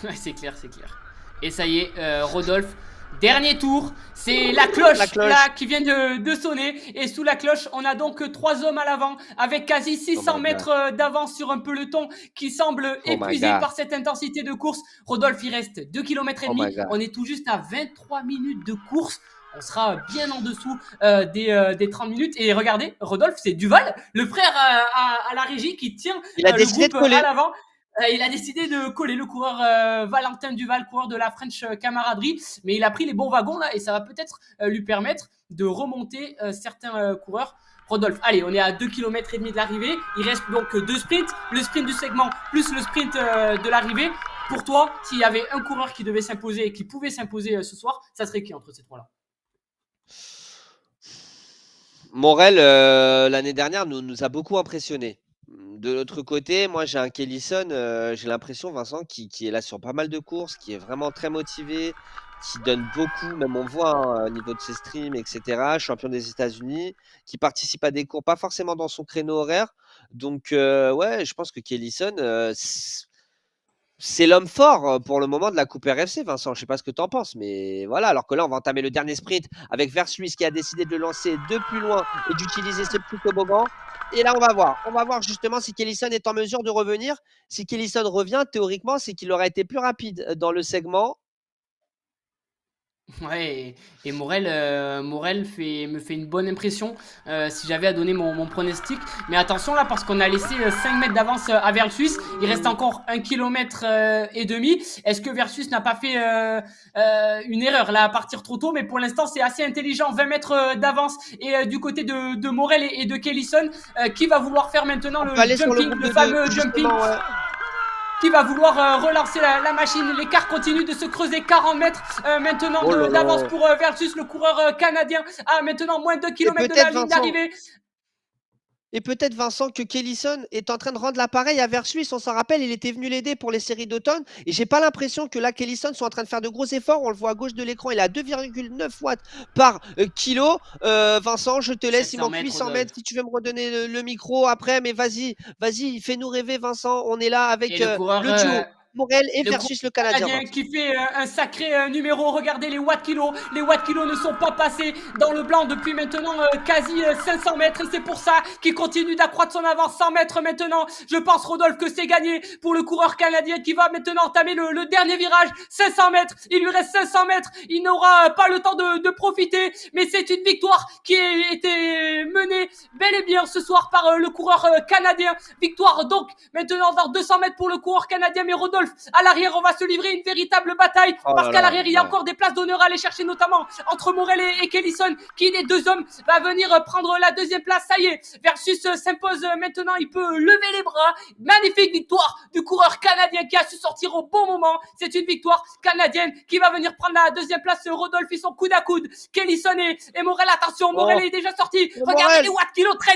Ouais, c'est clair, c'est clair. Et ça y est, Rodolphe, dernier tour, c'est la La cloche cloche. là qui vient de sonner. Et sous la cloche, on a donc 3 hommes à l'avant avec quasi Oh 600 my God. mètres d'avance sur un peloton qui semble Oh my épuisé God. par cette intensité de course. Rodolphe, il reste 2 km et Oh my demi. God. On est tout juste à 23 minutes de course. On sera bien en dessous des 30 minutes. Et regardez, Rodolphe, c'est Duval, le frère à la régie qui tient Il a le décidé groupe de à coller. l'avant. Il a décidé de coller le coureur Valentin Duval, coureur de la French Camaraderie, mais il a pris les bons wagons là et ça va peut-être lui permettre de remonter certains coureurs. Rodolphe, allez, on est à 2 km et demi de l'arrivée. Il reste donc 2 sprints, le sprint du segment plus le sprint de l'arrivée. Pour toi, s'il y avait un coureur qui devait s'imposer et qui pouvait s'imposer ce soir, ça serait qui entre ces trois-là? Morel, l'année dernière, nous a beaucoup impressionnés. De l'autre côté, moi j'ai un Kellison, j'ai l'impression, Vincent, qui est là sur pas mal de courses, qui est vraiment très motivé, qui donne beaucoup, même on voit hein, au niveau de ses streams, etc. Champion des États-Unis, qui participe à des cours, pas forcément dans son créneau horaire. Donc, ouais, je pense que Kellison, c'est l'homme fort pour le moment de la Coupe RFC, Vincent. Je sais pas ce que tu en penses, mais voilà. Alors que là, on va entamer le dernier sprint avec Versuis qui a décidé de le lancer de plus loin et d'utiliser ce petit toboggan. Et là, on va voir. On va voir justement si Kellison est en mesure de revenir. Si Kellison revient, théoriquement, c'est qu'il aurait été plus rapide dans le segment. Ouais, et Morel, me fait une bonne impression si j'avais à donner mon pronostic. Mais attention là, parce qu'on a laissé 5 mètres d'avance à Versus. Il reste encore 1 km et demi. Est-ce que Versus n'a pas fait une erreur là à partir trop tôt? Mais pour l'instant, c'est assez intelligent. 20 mètres d'avance. Et du côté de Morel et de Kellison, qui va vouloir faire maintenant On le peut aller sur le jumping, groupe le de fameux deux, jumping? justement, ouais. Qui va vouloir relancer la machine. L'écart continue de se creuser. 40 mètres maintenant Oh là d'avance là. pour Versus, le coureur canadien, à maintenant moins de 2 Et km de la peut-être, ligne Vincent, d'arrivée. Et peut-être Vincent que Kellyson est en train de rendre l'appareil à Versuis. On s'en rappelle, il était venu l'aider pour les séries d'automne. Et j'ai pas l'impression que là, Kellyson soit en train de faire de gros efforts. On le voit à gauche de l'écran, il est à 2,9 watts par kilo. Vincent, je te laisse. Il 700 manque mètres, 800 Rodolphe. mètres. Si tu veux me redonner le micro après, mais vas-y, fais-nous rêver, Vincent. On est là Et avec le coureur, le duo Morel et le coureur Versus le Canadien, canadien Vincent. qui fait un sacré numéro. Regardez les watts kilos. Les watts kilos ne sont pas passés dans le blanc depuis maintenant quasi 500 mètres. Et c'est pour ça qu'il continue d'accroître son avance. 100 mètres maintenant. Je pense, Rodolphe, que c'est gagné pour le coureur canadien qui va maintenant entamer le dernier virage. 500 mètres. Il lui reste 500 mètres. Il n'aura pas le temps de profiter. Mais c'est une victoire qui a été menée bel et bien ce soir par le coureur canadien. Victoire donc maintenant dans 200 mètres pour le coureur canadien. Mais Rodolphe, à l'arrière, on va se livrer une véritable bataille Oh parce là qu'à là, l'arrière, il y a ouais. encore des places d'honneur à aller chercher, notamment entre Morel et Kellyson, qui des deux hommes va venir prendre la deuxième place. Ça y est, Versus s'impose maintenant, il peut lever les bras. Magnifique victoire du coureur canadien qui a su sortir au bon moment. C'est une victoire canadienne qui va venir prendre la deuxième place. Rodolphe, ils sont coude à coude. Kellyson et Morel, attention, Morel est déjà sorti. Oh, Regardez Morel. les watts kilos, 13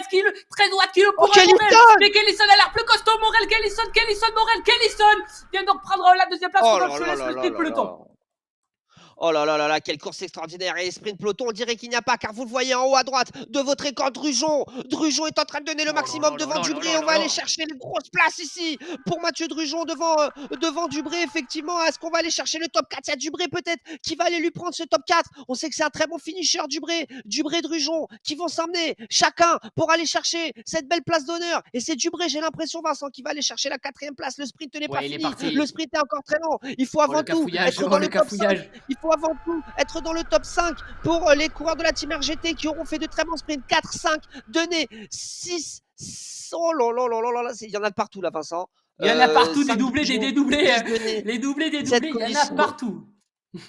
watts kilos pour Oh, Morel. Kellyson. Mais Kellyson a l'air plus costaud. Morel, Kellyson, Morel, Kellyson vient donc prendre la deuxième place. Oh Rodolphe, là je là laisse là le là sprint là peloton. là. Oh là là là là, quelle course extraordinaire. Et les sprint peloton, on dirait qu'il n'y a pas, car vous le voyez en haut à droite de votre écran, Drujon. Drujon est en train de donner le maximum devant Dubré. On va aller chercher les grosses places ici pour Mathieu Drujon devant Dubré, effectivement. Est-ce qu'on va aller chercher le top 4? Il y a Dubré peut-être qui va aller lui prendre ce top 4. On sait que c'est un très bon finisher, Dubré. Drujon, qui vont s'emmener chacun pour aller chercher cette belle place d'honneur. Et c'est Dubré, j'ai l'impression, Vincent, qui va aller chercher la 4e place. Le sprint n'est pas Ouais, il est fini. parti. Le sprint est encore très long. Il faut Oh, le avant tout cafouillage. être Oh, dans le le top 5. cafouillage. Il faut avant tout être dans le top 5 pour les coureurs de la Team RGT qui auront fait de très bons sprints. 4, 5, donné 6. Oh là là là là là, il y en a de partout là, Vincent. Il y en a partout, des 5 doublés, des Drujon, dédoublés. 10 donné, Les doublés, des 7 doublés, il y en a Colisson, partout.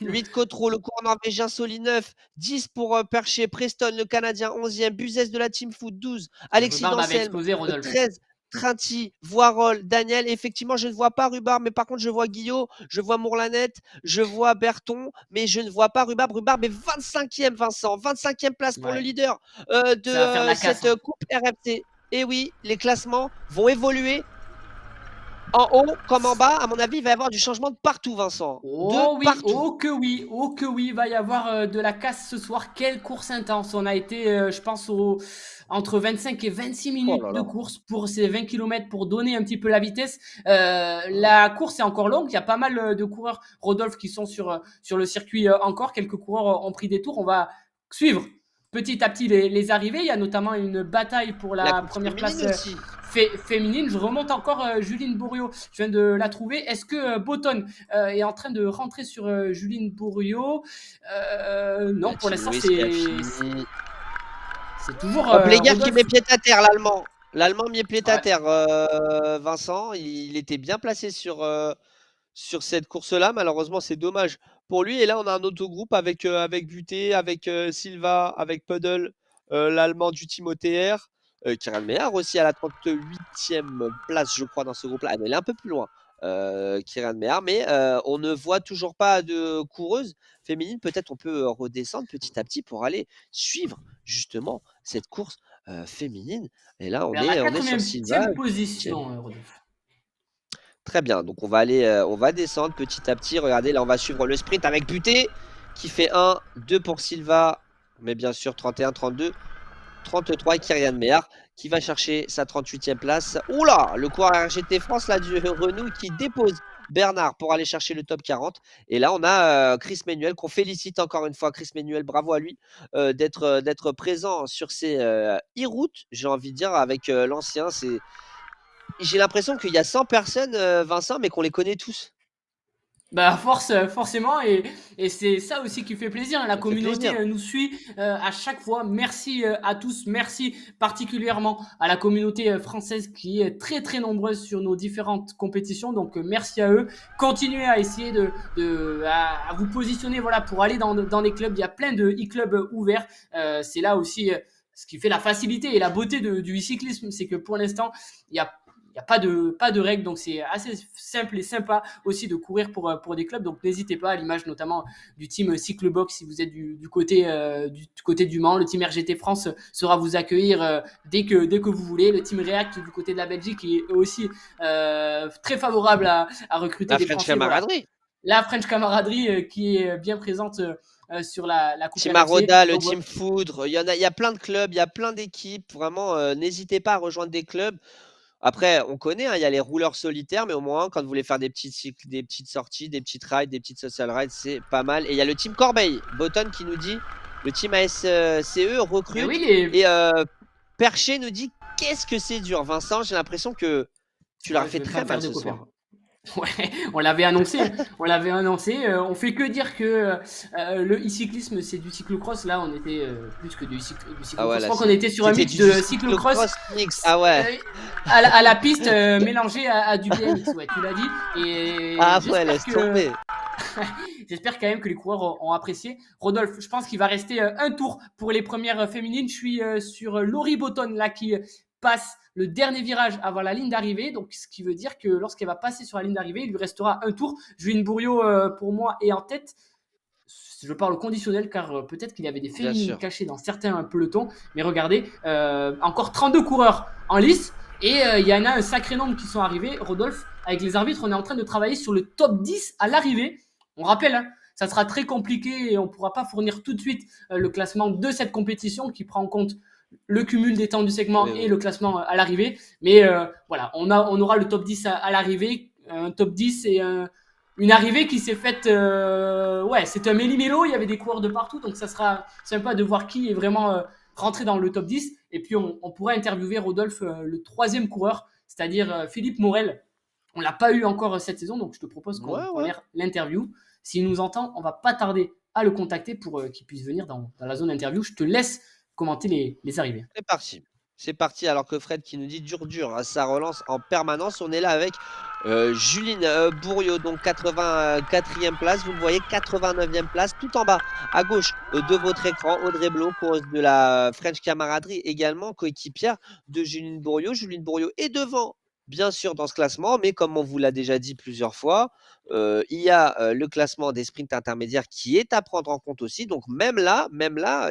8 Cotreau, le coureur norvégien Soli 9, 10 pour Percher, Preston, le Canadien 11e, Buzès de la Team Foot 12, Alexis Rhubarbe avait Danselme explosé, Rodolphe. 13, Trinti, Voirol, Daniel. Effectivement, je ne vois pas Rhubarbe, mais par contre, je vois Guillot, je vois Mourlanette, je vois Berton, mais je ne vois pas Rhubarbe. Rhubarbe est 25e, Vincent, 25e place pour le Ouais. leader Ça va faire de de la casse, cette Coupe RFC. Et oui, les classements vont évoluer. En haut comme en bas, à mon avis, il va y avoir du changement de partout, Vincent. Oh De oui, partout. oh que oui, il va y avoir de la casse ce soir. Quelle course intense. On a été, je pense, entre 25 et 26 minutes Oh là de là. course pour ces 20 km pour donner un petit peu la vitesse. La course est encore longue. Il y a pas mal de coureurs, Rodolphe, qui sont sur le circuit encore. Quelques coureurs ont pris des tours. On va suivre petit à petit les arrivées. Il y a notamment une bataille pour la première place aussi. féminine. Je remonte encore Juline Bourriot. Je viens de la trouver. Est-ce que Botton est en train de rentrer sur Juline Bourriot? Non, pour l'instant, c'est toujours. Hop, les gars qui Rodolphe. met pied à terre, l'Allemand. L'Allemand met pied à Ouais. terre. Vincent, il était bien placé sur cette course-là. Malheureusement, c'est dommage pour lui. Et là, on a un autre groupe avec Buté, avec Silva, avec Puddle, l'Allemand du Timothée R. Kieran Meyer aussi à la 38e place, je crois, dans ce groupe-là. Mais il est un peu plus loin, Kieran Meyer. Mais on ne voit toujours pas de coureuse féminine. Peut-être on peut redescendre petit à petit pour aller suivre justement cette course féminine. Et là, on Vers la est sur Silva. 4e position, Rodolphe. Très bien, donc on va aller, on va descendre petit à petit. Regardez, là on va suivre le sprint avec Buté qui fait 1, 2 pour Silva, mais bien sûr 31, 32, 33 et Kyrian Meyer qui va chercher sa 38e place. Oula, le coureur RGT France là du Renault qui dépose Bernard pour aller chercher le top 40. Et là on a Chris Ménuel qu'on félicite encore une fois. Chris Ménuel, bravo à lui d'être présent sur ces e-routes, j'ai envie de dire, avec l'ancien. J'ai l'impression qu'il y a 100 personnes, Vincent, mais qu'on les connaît tous. Bah forcément, et c'est ça aussi qui fait plaisir. La Ça fait communauté plaisir. nous suit à chaque fois. Merci à tous, merci particulièrement à la communauté française qui est très très nombreuse sur nos différentes compétitions. Donc merci à eux. Continuez à essayer à vous positionner, voilà, pour aller dans les clubs. Il y a plein de e-clubs ouverts. C'est là aussi ce qui fait la facilité et la beauté du e-cyclisme, c'est que pour l'instant il y a n'y a pas de règles, donc c'est assez simple et sympa aussi de courir pour des clubs. Donc n'hésitez pas, à l'image notamment du team Cyclebox, si vous êtes du côté du Mans. Le team RGT France sera vous accueillir dès que vous voulez. Le team React du côté de la Belgique est aussi très favorable à recruter La des French Français. Voilà. camaraderie. La French camaraderie qui est bien présente sur la Coupe Team RFC. Aroda, le Donc voilà. Team Foudre, il y a plein de clubs, il y a plein d'équipes. Vraiment, n'hésitez pas à rejoindre des clubs. Après, on connaît, hein, il y a les rouleurs solitaires, mais au moins, quand vous voulez faire des petites cycles, des petites sorties, des petites rides, des petites social rides, c'est pas mal. Et il y a le Team Corbeil, Botton qui nous dit, le Team ASCE Mais oui, recrute. Et Perché nous dit, qu'est-ce que c'est dur. Vincent, j'ai l'impression que tu leur as ouais, je fait vais très pas faire mal de ce soir. copains. Ouais, on l'avait annoncé, hein. On l'avait annoncé. On fait que dire que le e-cyclisme c'est du cyclocross. Là, on était plus que du Ah ouais, cyclocross. Je là, crois qu'on était sur un c'était mix du de cyclocross cyclocross mix. Ah ouais. à la piste mélangée à du BMX. Ouais, tu l'as dit. Et Ah ouais, laisse tomber. j'espère quand même que les coureurs ont apprécié. Rodolphe, je pense qu'il va rester un tour pour les premières féminines. Je suis sur Laurie Botton là qui passe le dernier virage avant la ligne d'arrivée. Donc, ce qui veut dire que lorsqu'elle va passer sur la ligne d'arrivée, il lui restera un tour. Juline Bourriot, pour moi, est en tête. Je parle au conditionnel car peut-être qu'il y avait des Bien féminines sûr. cachées dans certains pelotons. Mais regardez, encore 32 coureurs en lice. Et il y en a un sacré nombre qui sont arrivés. Rodolphe, avec les arbitres, on est en train de travailler sur le top 10 à l'arrivée. On rappelle, hein, ça sera très compliqué et on ne pourra pas fournir tout de suite le classement de cette compétition qui prend en compte le cumul des temps du segment Oui, et oui. le classement à l'arrivée. Mais voilà, on aura le top 10 à l'arrivée. Un top 10 et une arrivée qui s'est faite. Ouais, c'est un méli-mélo, il y avait des coureurs de partout, donc ça sera sympa de voir qui est vraiment rentré dans le top 10. Et puis on pourra interviewer Rodolphe, le troisième coureur, c'est-à-dire Philippe Morel. On l'a pas eu encore cette saison, donc je te propose Ouais, qu'on ouais. l'interview. S'il nous entend, on va pas tarder à le contacter pour qu'il puisse venir dans la zone interview. Je te laisse commenter les arrivées. C'est parti. C'est parti, alors que Fred qui nous dit dur, hein, ça relance en permanence. On est là avec Juline Bourriot, donc 84e place. Vous le voyez, 89e place, tout en bas à gauche de votre écran. Audrey Blo, coureuse de la French Camaraderie, également coéquipière de Juline Bourriot. Juline Bourriot est devant, bien sûr, dans ce classement, mais comme on vous l'a déjà dit plusieurs fois, il y a le classement des sprints intermédiaires qui est à prendre en compte aussi. Donc même là,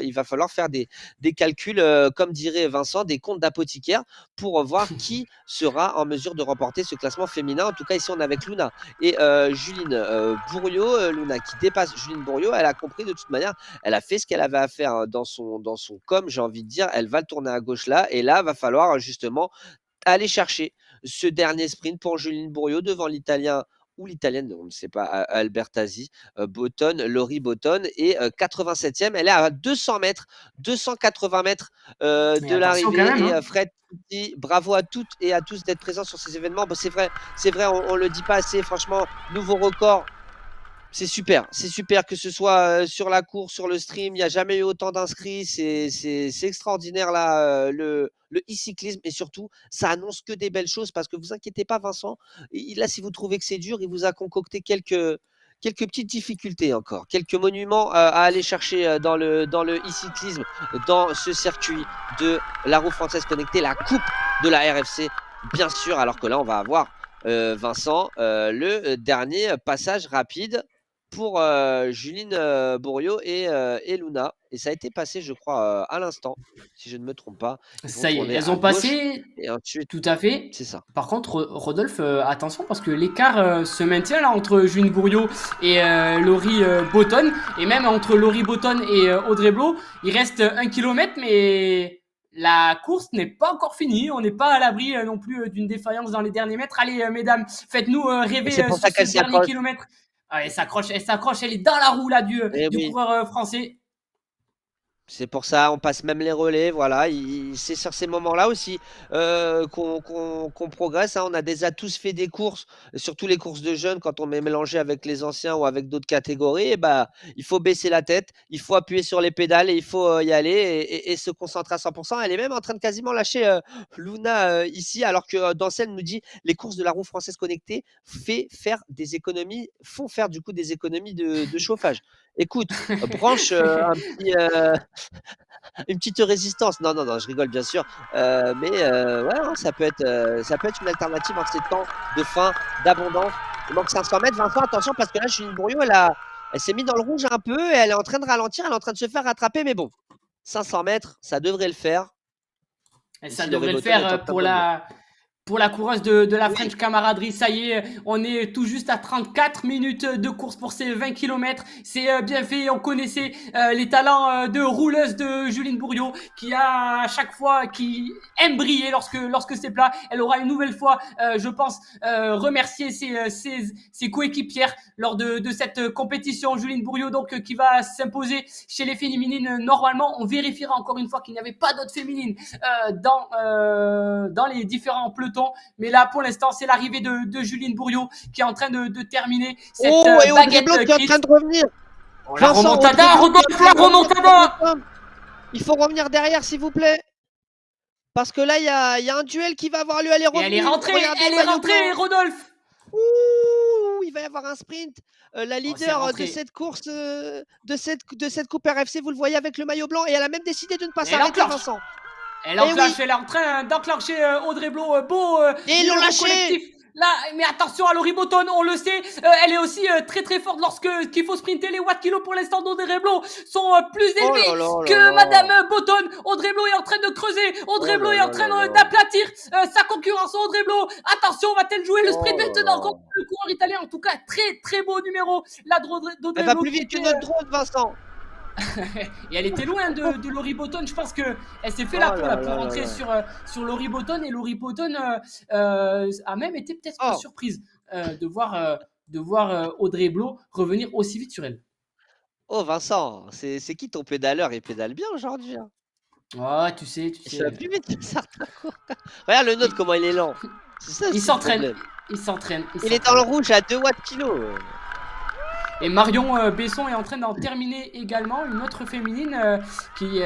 il va falloir faire des calculs, comme dirait Vincent, des comptes d'apothicaire pour voir qui sera en mesure de remporter ce classement féminin. En tout cas, ici, on est avec Luna et Juline Bourriot. Luna qui dépasse Juline Bourriot, elle a compris de toute manière, elle a fait ce qu'elle avait à faire hein, dans son com, j'ai envie de dire. Elle va le tourner à gauche là, et là, va falloir justement aller chercher ce dernier sprint pour Juline Bourriot devant l'Italien ou l'Italienne, on ne sait pas, Albertazzi, Botton, Laurie Botton, et 87e. Elle est à 200 mètres, 280 mètres Et de attention quand même, l'arrivée. Et hein. Fred dit bravo à toutes et à tous d'être présents sur ces événements. Bon, c'est vrai, on ne le dit pas assez. Franchement, nouveau record. C'est super que ce soit sur la course, sur le stream. Il n'y a jamais eu autant d'inscrits. C'est extraordinaire là, le e-cyclisme. Et surtout, ça annonce que des belles choses parce que vous inquiétez pas, Vincent. Là, si vous trouvez que c'est dur, il vous a concocté quelques petites difficultés encore, quelques monuments à aller chercher dans le e-cyclisme, dans ce circuit de la roue française connectée, la coupe de la RFC, bien sûr. Alors que là, on va avoir Vincent, le dernier passage rapide pour Juline Bourriot et Luna. Et ça a été passé, je crois, à l'instant, si je ne me trompe pas. Ils vont Ça y est, tourner elles à ont gauche passé. et ensuite, Tout à fait. c'est ça. Par contre, Rodolphe, attention parce que l'écart se maintient là entre Juline Bourriot et Laurie Botton. Et même entre Laurie Botton et Audrey Blo, il reste 1 kilomètre, mais la course n'est pas encore finie. On n'est pas à l'abri non plus d'une défaillance dans les derniers mètres. Allez, mesdames, faites-nous Et rêver c'est pour sur ça ce qu'elle dernier s'accroche. kilomètre. Ah, elle s'accroche, elle est dans la roue là Eh du oui. coureur français. C'est pour ça, on passe même les relais, voilà. C'est sur ces moments-là aussi qu'on progresse, hein. On a déjà tous fait des courses, surtout les courses de jeunes, quand on est mélangé avec les anciens ou avec d'autres catégories, et bah, il faut baisser la tête, il faut appuyer sur les pédales et il faut y aller et se concentrer à 100%. Elle est même en train de quasiment lâcher Luna ici, alors que Dancel nous dit les courses de la roue française connectée font faire du coup des économies de chauffage. Écoute, branche un petit Une petite résistance. Non, non, non, je rigole bien sûr. Mais ouais, hein, ça peut être une alternative en ces temps de faim, d'abondance. Il manque 500 mètres. Vincent, attention, parce que là, Juline Bourriot, elle s'est mise dans le rouge un peu et elle est en train de ralentir. Elle est en train de se faire rattraper. Mais bon, 500 mètres, ça devrait le faire. Et ça Ici, devrait le Laurie Botton est en faire train de revenir. pour la coureuse de la Oui. French camaraderie. Ça y est, on est tout juste à 34 minutes de course pour ces 20 km. C'est bien fait. On connaissait les talents de rouleuse de Juline Bourriot qui qui aime briller lorsque c'est plat. Elle aura une nouvelle fois, je pense, remercier ses coéquipières lors de cette compétition. Juline Bourriot donc qui va s'imposer chez les féminines. Normalement, on vérifiera encore une fois qu'il n'y avait pas d'autres féminines dans les différents pelotons. Mais là, pour l'instant, c'est l'arrivée de Juline Bourriot qui est en train de terminer cette Et Audrey baguette Blanc qui est en train de revenir. La remontada, Rodolphe, la remontada. Il faut revenir derrière, s'il vous plaît. Parce que là, il y a un duel qui va avoir lieu. Elle est revenue. Et elle est rentrée, Rodolphe. Ouh, il va y avoir un sprint. La leader de cette course, de cette Coupe RFC, vous le voyez avec le maillot blanc. Et elle a même décidé de ne pas s'arrêter, Vincent. Elle enclenche, elle est en train d'enclencher Audrey Blanc, et ils l'ont lâché. Là, mais attention à Laurie Botton, on le sait, elle est aussi très très forte qu'il faut sprinter. Les watts kilos pour l'instant d'Audrey Blanc sont plus élevés que Madame Botton. Audrey Blanc est en train de creuser, Audrey Blanc est en train d'aplatir sa concurrence. Audrey Blanc, attention, va-t-elle jouer le sprint maintenant contre le coureur italien? En tout cas, très très beau numéro. Là, elle va plus vite que notre drone, Vincent. Et elle était loin de Laurie Botton. Je pense qu'elle s'est fait la peau pour rentrer sur Laurie Botton. Et Laurie Botton a même été peut-être surprise de voir Audrey Blanc revenir aussi vite sur elle. Oh Vincent, c'est qui ton pédaleur? Il pédale bien aujourd'hui. Hein. Oh, tu sais. Il va plus vite que certains coureurs. Regarde le nôtre, comment il est lent. Il s'entraîne. Il est dans le rouge à 2 watts kilo. Et Marion Besson est en train d'en terminer également, une autre féminine qui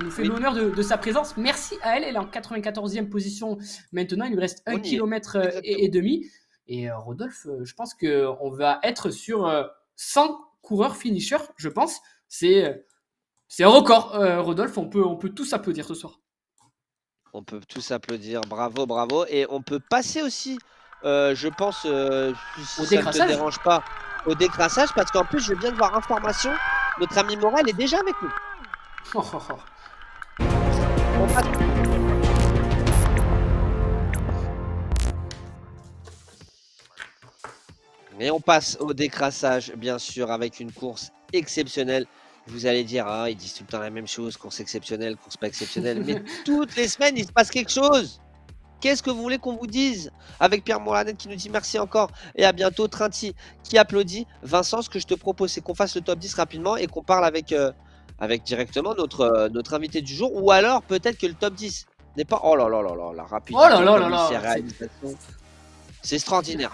nous fait l'honneur de sa présence. Merci à elle, elle est en 94e position maintenant, il lui reste 1 km et demi. Et Rodolphe, je pense qu'on va être sur 100 coureurs finishers, je pense. C'est un record, Rodolphe, on peut tous applaudir ce soir. On peut tous applaudir, bravo. Et on peut passer aussi, je pense, si ça ne te dérange pas, au décrassage, parce qu'en plus je viens de voir information, notre ami Morel est déjà avec nous. Et on passe au décrassage, bien sûr, avec une course exceptionnelle. Vous allez dire, ils disent tout le temps la même chose, course exceptionnelle, course pas exceptionnelle, mais toutes les semaines il se passe quelque chose. Qu'est-ce que vous voulez qu'on vous dise? Avec Pierre Moranette qui nous dit merci encore et à bientôt. Trinti qui applaudit. Vincent, ce que je te propose, c'est qu'on fasse le top 10 rapidement et qu'on parle avec directement notre invité du jour. Ou alors, peut-être que le top 10 n'est pas... Oh là là là là, la rapidité. Oh là là là là. C'est extraordinaire.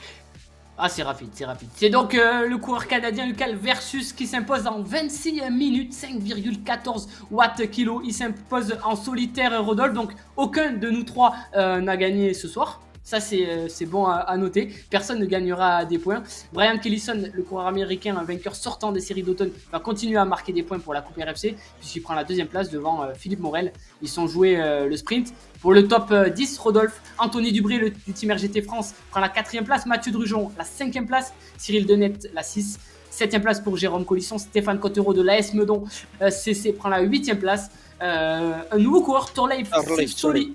Ah, c'est rapide. C'est donc le coureur canadien Lucal Versus qui s'impose en 26 minutes, 5,14 watts kilo. Il s'impose en solitaire, Rodolphe. Donc, aucun de nous trois n'a gagné ce soir. Ça, c'est bon à noter. Personne ne gagnera des points. Brian Kellison, le coureur américain, vainqueur sortant des séries d'automne, va continuer à marquer des points pour la Coupe RFC, puisqu'il prend la 2e place devant Philippe Morel. Ils sont joués le sprint. Pour le top 10, Rodolphe, Anthony Dubré du Team RGT France prend la 4e place, Mathieu Drujon la 5e place, Cyril Denette la 6, 7e place pour Jérôme Colisson, Stéphane Cottereau de l'AS Meudon CC prend la 8e place, un nouveau coureur, Torleif Soli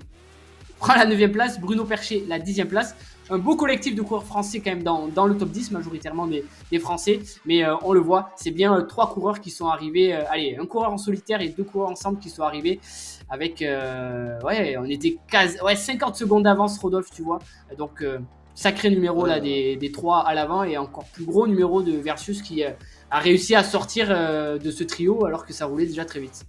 prend la 9e place, Bruno Percher la 10e place. Un beau collectif de coureurs français quand même dans le top 10, majoritairement des Français. Mais on le voit, c'est bien 3 coureurs qui sont arrivés. Allez, un coureur en solitaire et 2 coureurs ensemble qui sont arrivés avec... on était 50 secondes d'avance, Rodolphe, tu vois. Donc, sacré numéro là des 3 à l'avant et encore plus gros numéro de Versus qui a réussi à sortir de ce trio alors que ça roulait déjà très vite.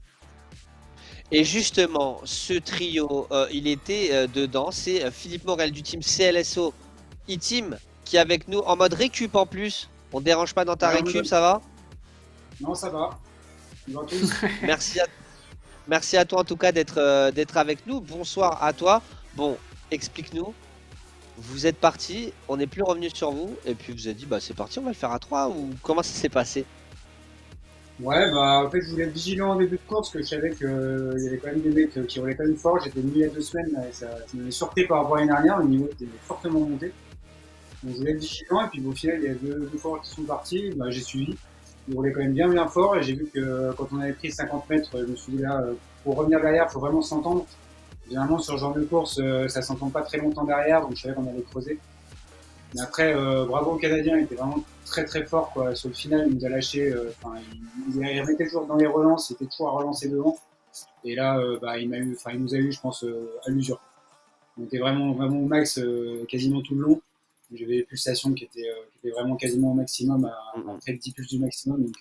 Et justement, ce trio, il était dedans. C'est Philippe Morel du team CLSO e-team qui est avec nous en mode récup en plus. On ne dérange pas dans ta récup, ça va? Non, ça va. Tous. Merci à toi en tout cas d'être avec nous. Bonsoir à toi. Bon, explique-nous. Vous êtes parti, on n'est plus revenu sur vous. Et puis vous avez dit, bah c'est parti, on va le faire à 3 ou comment ça s'est passé? Ouais, bah, en fait, je voulais être vigilant en début de course, parce que je savais qu'il y avait quand même des mecs qui roulaient quand même fort. J'étais venu il y a 2 semaines, là, et ça m'avait surpris par rapport à l'année dernière. Le niveau était fortement monté. Donc, je voulais être vigilant, et puis au final, il y a deux coureurs qui sont partis. Bah, j'ai suivi. Ils roulaient quand même bien, bien fort, et j'ai vu que quand on avait pris 50 mètres, je me suis dit là, pour revenir derrière, il faut vraiment s'entendre. Généralement, sur ce genre de course, ça s'entend pas très longtemps derrière, donc je savais qu'on allait creuser. Mais après, bravo aux Canadiens, il était vraiment très très fort quoi. Sur le final, il nous a lâché. Il remettait toujours dans les relances, il était toujours à relancer devant. Et là, bah, il nous a eu, je pense, à l'usure. On était vraiment vraiment au max quasiment tout le long. J'avais des pulsations qui étaient vraiment quasiment au maximum, à près de 10 pulses du maximum. Donc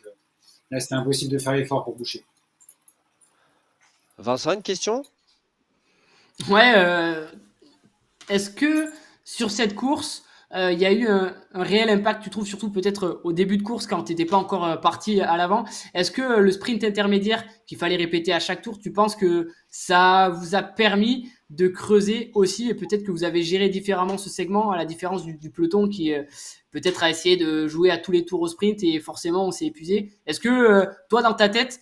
là, c'était impossible de faire l'effort pour boucher. Vincent, une question? Ouais, est-ce que sur cette course, il y a eu un réel impact, tu trouves, surtout peut-être au début de course quand tu n'étais pas encore parti à l'avant? Est-ce que le sprint intermédiaire qu'il fallait répéter à chaque tour, tu penses que ça vous a permis de creuser aussi et peut-être que vous avez géré différemment ce segment à la différence du peloton qui peut-être a essayé de jouer à tous les tours au sprint et forcément on s'est épuisé? Est-ce que toi dans ta tête,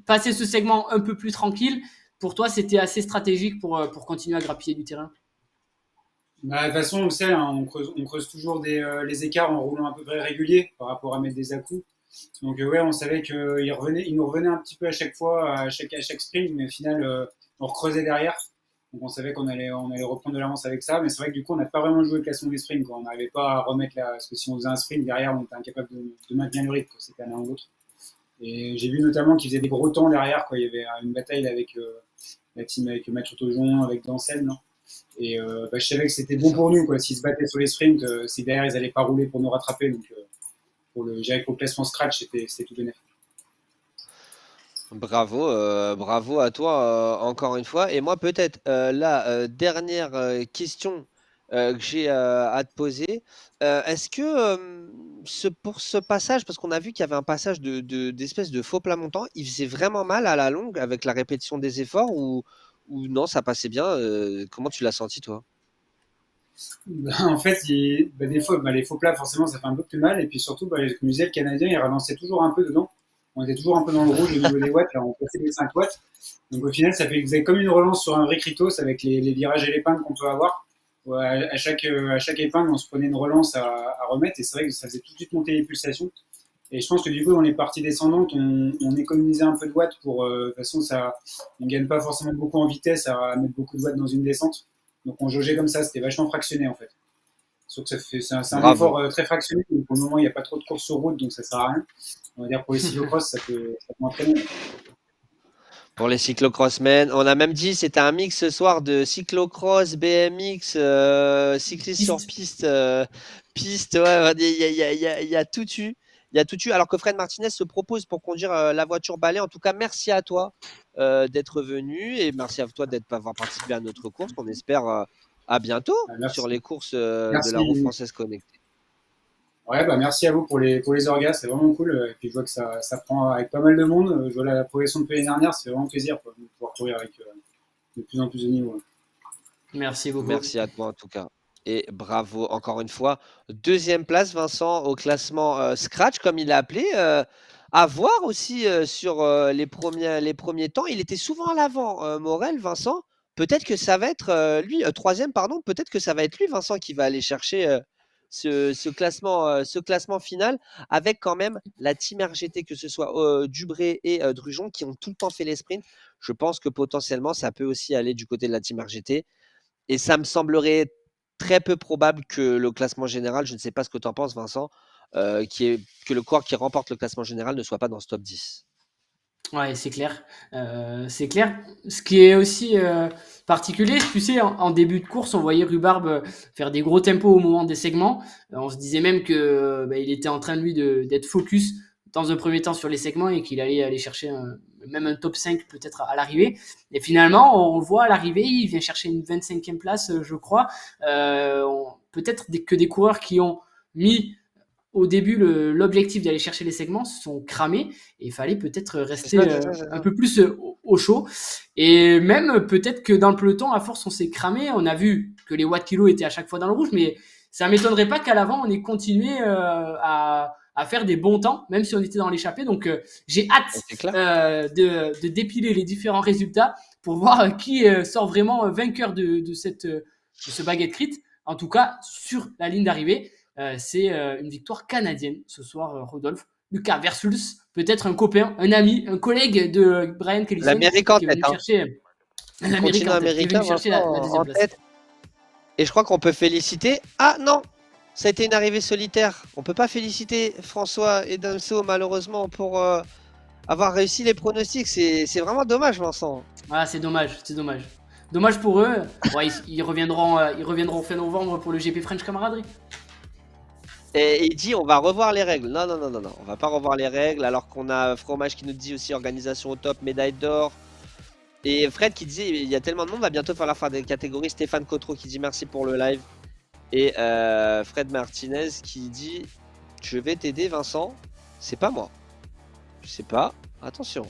passer ce segment un peu plus tranquille, pour toi c'était assez stratégique pour continuer à grappiller du terrain? Bah, de toute façon, on le sait, hein, on creuse toujours les écarts en roulant à peu près régulier par rapport à mettre des à-coups. Donc ouais, on savait il nous revenait un petit peu à chaque fois, à chaque sprint, mais au final, on recreusait derrière. Donc on savait on allait reprendre de l'avance avec ça, mais c'est vrai que du coup, on n'a pas vraiment joué le classement des sprints, quoi. On n'arrivait pas à remettre parce que si on faisait un sprint derrière, on était incapable de maintenir le rythme, quoi. C'était l'un ou l'autre. Et j'ai vu notamment qu'ils faisaient des gros temps derrière, quoi. Il y avait une bataille avec la team avec Mathieu Tojon, avec Dancel, non. Et bah, je savais que c'était bon pour nous, quoi. S'ils se battaient sur les sprints, c'est derrière, ils n'allaient pas rouler pour nous rattraper. Donc pour le classement scratch, c'était tout bénéfique. Bravo, bravo à toi encore une fois. Et moi, peut-être la dernière question que j'ai à te poser, est-ce que pour ce passage, parce qu'on a vu qu'il y avait un passage d'espèce de faux plat montant, il faisait vraiment mal à la longue avec la répétition des efforts ou non, ça passait bien comment tu l'as senti toi? En fait, des fois, bah, les faux plats, forcément, ça fait un peu plus mal. Et puis surtout, bah, comme je disais, le Canadien, il relançait toujours un peu dedans. On était toujours un peu dans le rouge au niveau des watts. Là, on passait les 5 watts. Donc au final, ça faisait comme une relance sur un vrai Kritos avec les virages et l'épingle qu'on peut avoir. Ouais, à chaque épingle, on se prenait une relance à remettre. Et c'est vrai que ça faisait tout de suite monter les pulsations. Et je pense que du coup, dans les parties descendantes, on économisait un peu de watts de toute façon, on gagne pas forcément beaucoup en vitesse à mettre beaucoup de watts dans une descente. Donc on jaugeait comme ça, c'était vachement fractionné en fait. Sauf que c'est un Bravo. effort très fractionné. Donc pour le moment, il n'y a pas trop de courses sur route, donc ça sert à rien. On va dire pour les cyclocross, ça peut entraîner. Pour les cyclocrossmen, on a même dit c'était un mix ce soir de cyclocross, BMX, cycliste sur Piste. piste, piste, ouais, il y a tout eu. Il y a tout eu, alors que Fred Martinez se propose pour conduire la voiture balai. En tout cas, merci à toi d'être venu et merci à toi d'avoir participé à notre course. On espère à bientôt sur Merci. les courses de la roue Merci. française connectée. Ouais, bah merci à vous pour les orgas, c'est vraiment cool. Et puis je vois que ça prend avec pas mal de monde. Je vois la progression depuis l'année dernière, c'est vraiment plaisir quoi, de pouvoir courir avec de plus en plus de niveau. Merci beaucoup. Merci à toi en tout cas. Et bravo encore une fois. Deuxième place, Vincent, au classement Scratch, comme il l'a appelé. À voir aussi sur les premiers temps. Il était souvent à l'avant, Morel, Vincent. Peut-être que ça va être lui, troisième, pardon, peut-être que ça va être lui, Vincent, qui va aller chercher ce classement final avec quand même la team RGT, que ce soit Dubré et Drujon, qui ont tout le temps fait les sprints. Je pense que potentiellement, ça peut aussi aller du côté de la team RGT. Et ça me semblerait très peu probable que le classement général, je ne sais pas ce que tu en penses, Vincent, que le corps qui remporte le classement général ne soit pas dans ce top 10. Ouais, c'est clair. C'est clair. Ce qui est aussi particulier, tu sais, en début de course, on voyait Rhubarbe faire des gros tempos au moment des segments. On se disait même que bah, il était en train, lui, d'être focus dans un premier temps sur les segments et qu'il allait aller chercher même un top 5 peut-être à l'arrivée. Et finalement, on le voit à l'arrivée, il vient chercher une 25e place, je crois. Peut-être que des coureurs qui ont mis au début l'objectif d'aller chercher les segments se sont cramés et il fallait peut-être C'est rester ça, c'est ça, c'est un ça. peu plus au chaud. Et même peut-être que dans le peloton, à force, on s'est cramé. On a vu que les watts kilos étaient à chaque fois dans le rouge, mais ça m'étonnerait pas qu'à l'avant, on ait continué à faire des bons temps, même si on était dans l'échappée. Donc, j'ai hâte C'est clair. de dépiler les différents résultats pour voir qui sort vraiment vainqueur de ce baguette crit. En tout cas, sur la ligne d'arrivée, c'est une victoire canadienne ce soir, Rodolphe. Lucas versus peut-être un copain, un ami, un collègue de Brian Kellison L'Amérique en qui est venu tête, hein. chercher l'Amérique Continent en tête, qui est américain, venu chercher Vincent, la deuxième en place. tête. Et je crois qu'on peut féliciter. Ah non! Ça a été une arrivée solitaire. On peut pas féliciter François et Damso, malheureusement, pour avoir réussi les pronostics. C'est vraiment dommage, Vincent. Ah, c'est dommage, c'est dommage. Dommage pour eux. Ouais, ils reviendront fin novembre pour le GP French Camaraderie. Et il dit on va revoir les règles. Non, non, non, non, non. On va pas revoir les règles alors qu'on a Fromage qui nous dit aussi organisation au top, médaille d'or. Et Fred qui disait il y a tellement de monde, on va bientôt faire la fin des catégories. Stéphane Cotreau qui dit merci pour le live. Et Fred Martinez qui dit je vais t'aider Vincent. C'est pas moi. Je sais pas. Attention.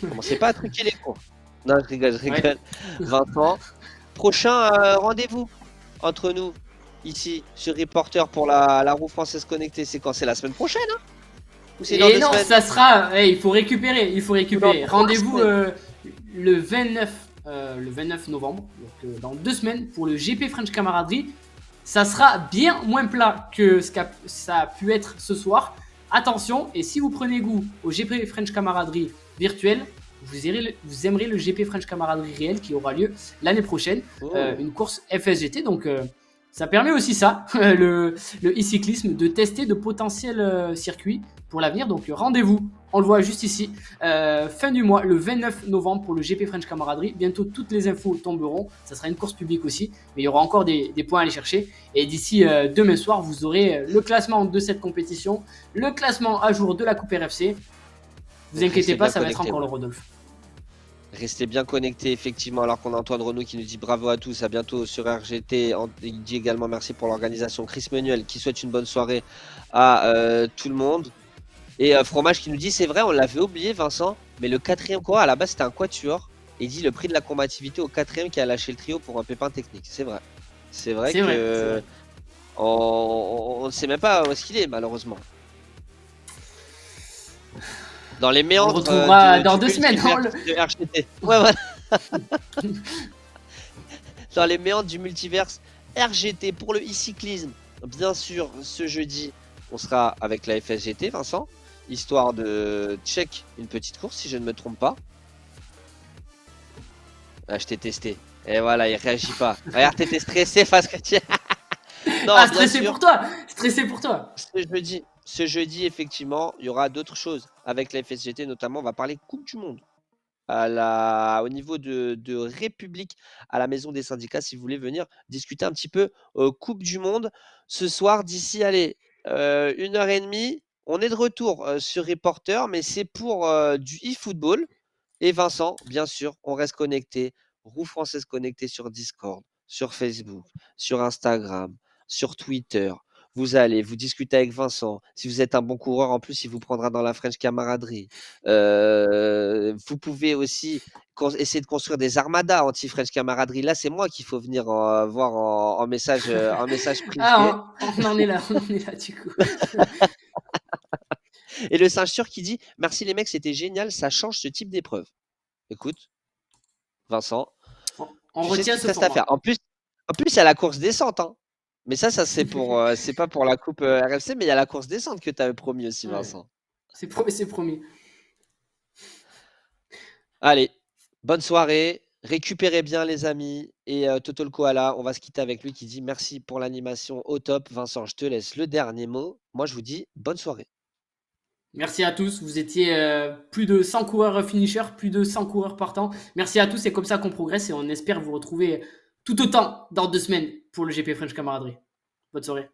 Commencez pas à truquer les cours. Non, je rigole, je rigole. Ouais. Vincent. Prochain rendez-vous entre nous ici sur Reporter pour la roue française connectée. C'est quand? C'est la semaine prochaine, hein? Ou c'est dans Et 2 non, semaines? ça sera. Il faut récupérer. Dans Rendez-vous 3 le 29 novembre, donc dans 2 semaines, pour le GP French Camaraderie. Ça sera bien moins plat que ce que ça a pu être ce soir. Attention, et si vous prenez goût au GP French Camaraderie virtuel, vous aimerez le GP French Camaraderie réel qui aura lieu l'année prochaine. Oh. Une course FSGT, donc ça permet aussi ça, le e-cyclisme, de tester de potentiels circuits pour l'avenir. Donc rendez-vous, on le voit juste ici, fin du mois, le 29 novembre pour le GP French Camaraderie. Bientôt toutes les infos tomberont, ça sera une course publique aussi, mais il y aura encore des points à aller chercher. Et d'ici demain soir, vous aurez le classement de cette compétition, le classement à jour de la Coupe RFC. Vous Donc, inquiétez restez pas, bien ça va être connectés, encore le ouais. Rodolphe. Restez bien connectés, effectivement, alors qu'on a Antoine Renaud qui nous dit bravo à tous, à bientôt sur RGT. Il dit également merci pour l'organisation. Chris Menuel qui souhaite une bonne soirée à tout le monde. Et Fromage qui nous dit c'est vrai, on l'avait oublié, Vincent, mais le 4e coureur à la base c'était un quatuor. Et il dit le prix de la combativité au 4e qui a lâché le trio pour un pépin technique. C'est vrai. C'est vrai C'est que vrai. on ne sait même pas où est-ce qu'il est, malheureusement. Dans les On le méandres retrouvera dans du 2 semaines. multivers de RGT. Ouais, voilà. Dans les méandres du multiverse RGT pour le e-cyclisme. Bien sûr, ce jeudi, on sera avec la FSGT, Vincent, histoire de check une petite course, si je ne me trompe pas. Ah, je t'ai testé. Et voilà, il réagit pas. Regarde, t'étais stressé face que tu... Non, Ah, bien stressé sûr. pour toi. Stressé pour toi. Ce jeudi, effectivement, il y aura d'autres choses avec la FSGT, notamment, on va parler Coupe du Monde. Au niveau de République, à la maison des syndicats, si vous voulez venir discuter un petit peu Coupe du Monde ce soir. D'ici, allez, 1h30, on est de retour sur Reporter, mais c'est pour du e-football. Et Vincent, bien sûr, on reste connecté. Roue française connectée sur Discord, sur Facebook, sur Instagram, sur Twitter. Vous allez, vous discutez avec Vincent. Si vous êtes un bon coureur, en plus, il vous prendra dans la French Camaraderie. Vous pouvez aussi essayer de construire des armadas anti-French Camaraderie. Là, c'est moi qu'il faut venir voir en message privé. Ah, on en est là du coup. Et le singe sûr qui dit merci les mecs, c'était génial, ça change ce type d'épreuve. Écoute, Vincent, On tu sais retient ce ce qu'il reste à format. faire. En plus, il y a la course descente, hein. Mais ça c'est pour, c'est pas pour la coupe RFC, mais il y a la course descente que tu avais promis aussi, Ouais. Vincent. C'est promis. Allez, bonne soirée, récupérez bien les amis. Et Toto le Koala, on va se quitter avec lui qui dit merci pour l'animation au top. Vincent, je te laisse le dernier mot. Moi, je vous dis bonne soirée. Merci à tous. Vous étiez plus de 100 coureurs finishers, plus de 100 coureurs partants. Merci à tous. C'est comme ça qu'on progresse et on espère vous retrouver tout autant dans 2 semaines pour le GP French Camaraderie. Bonne soirée.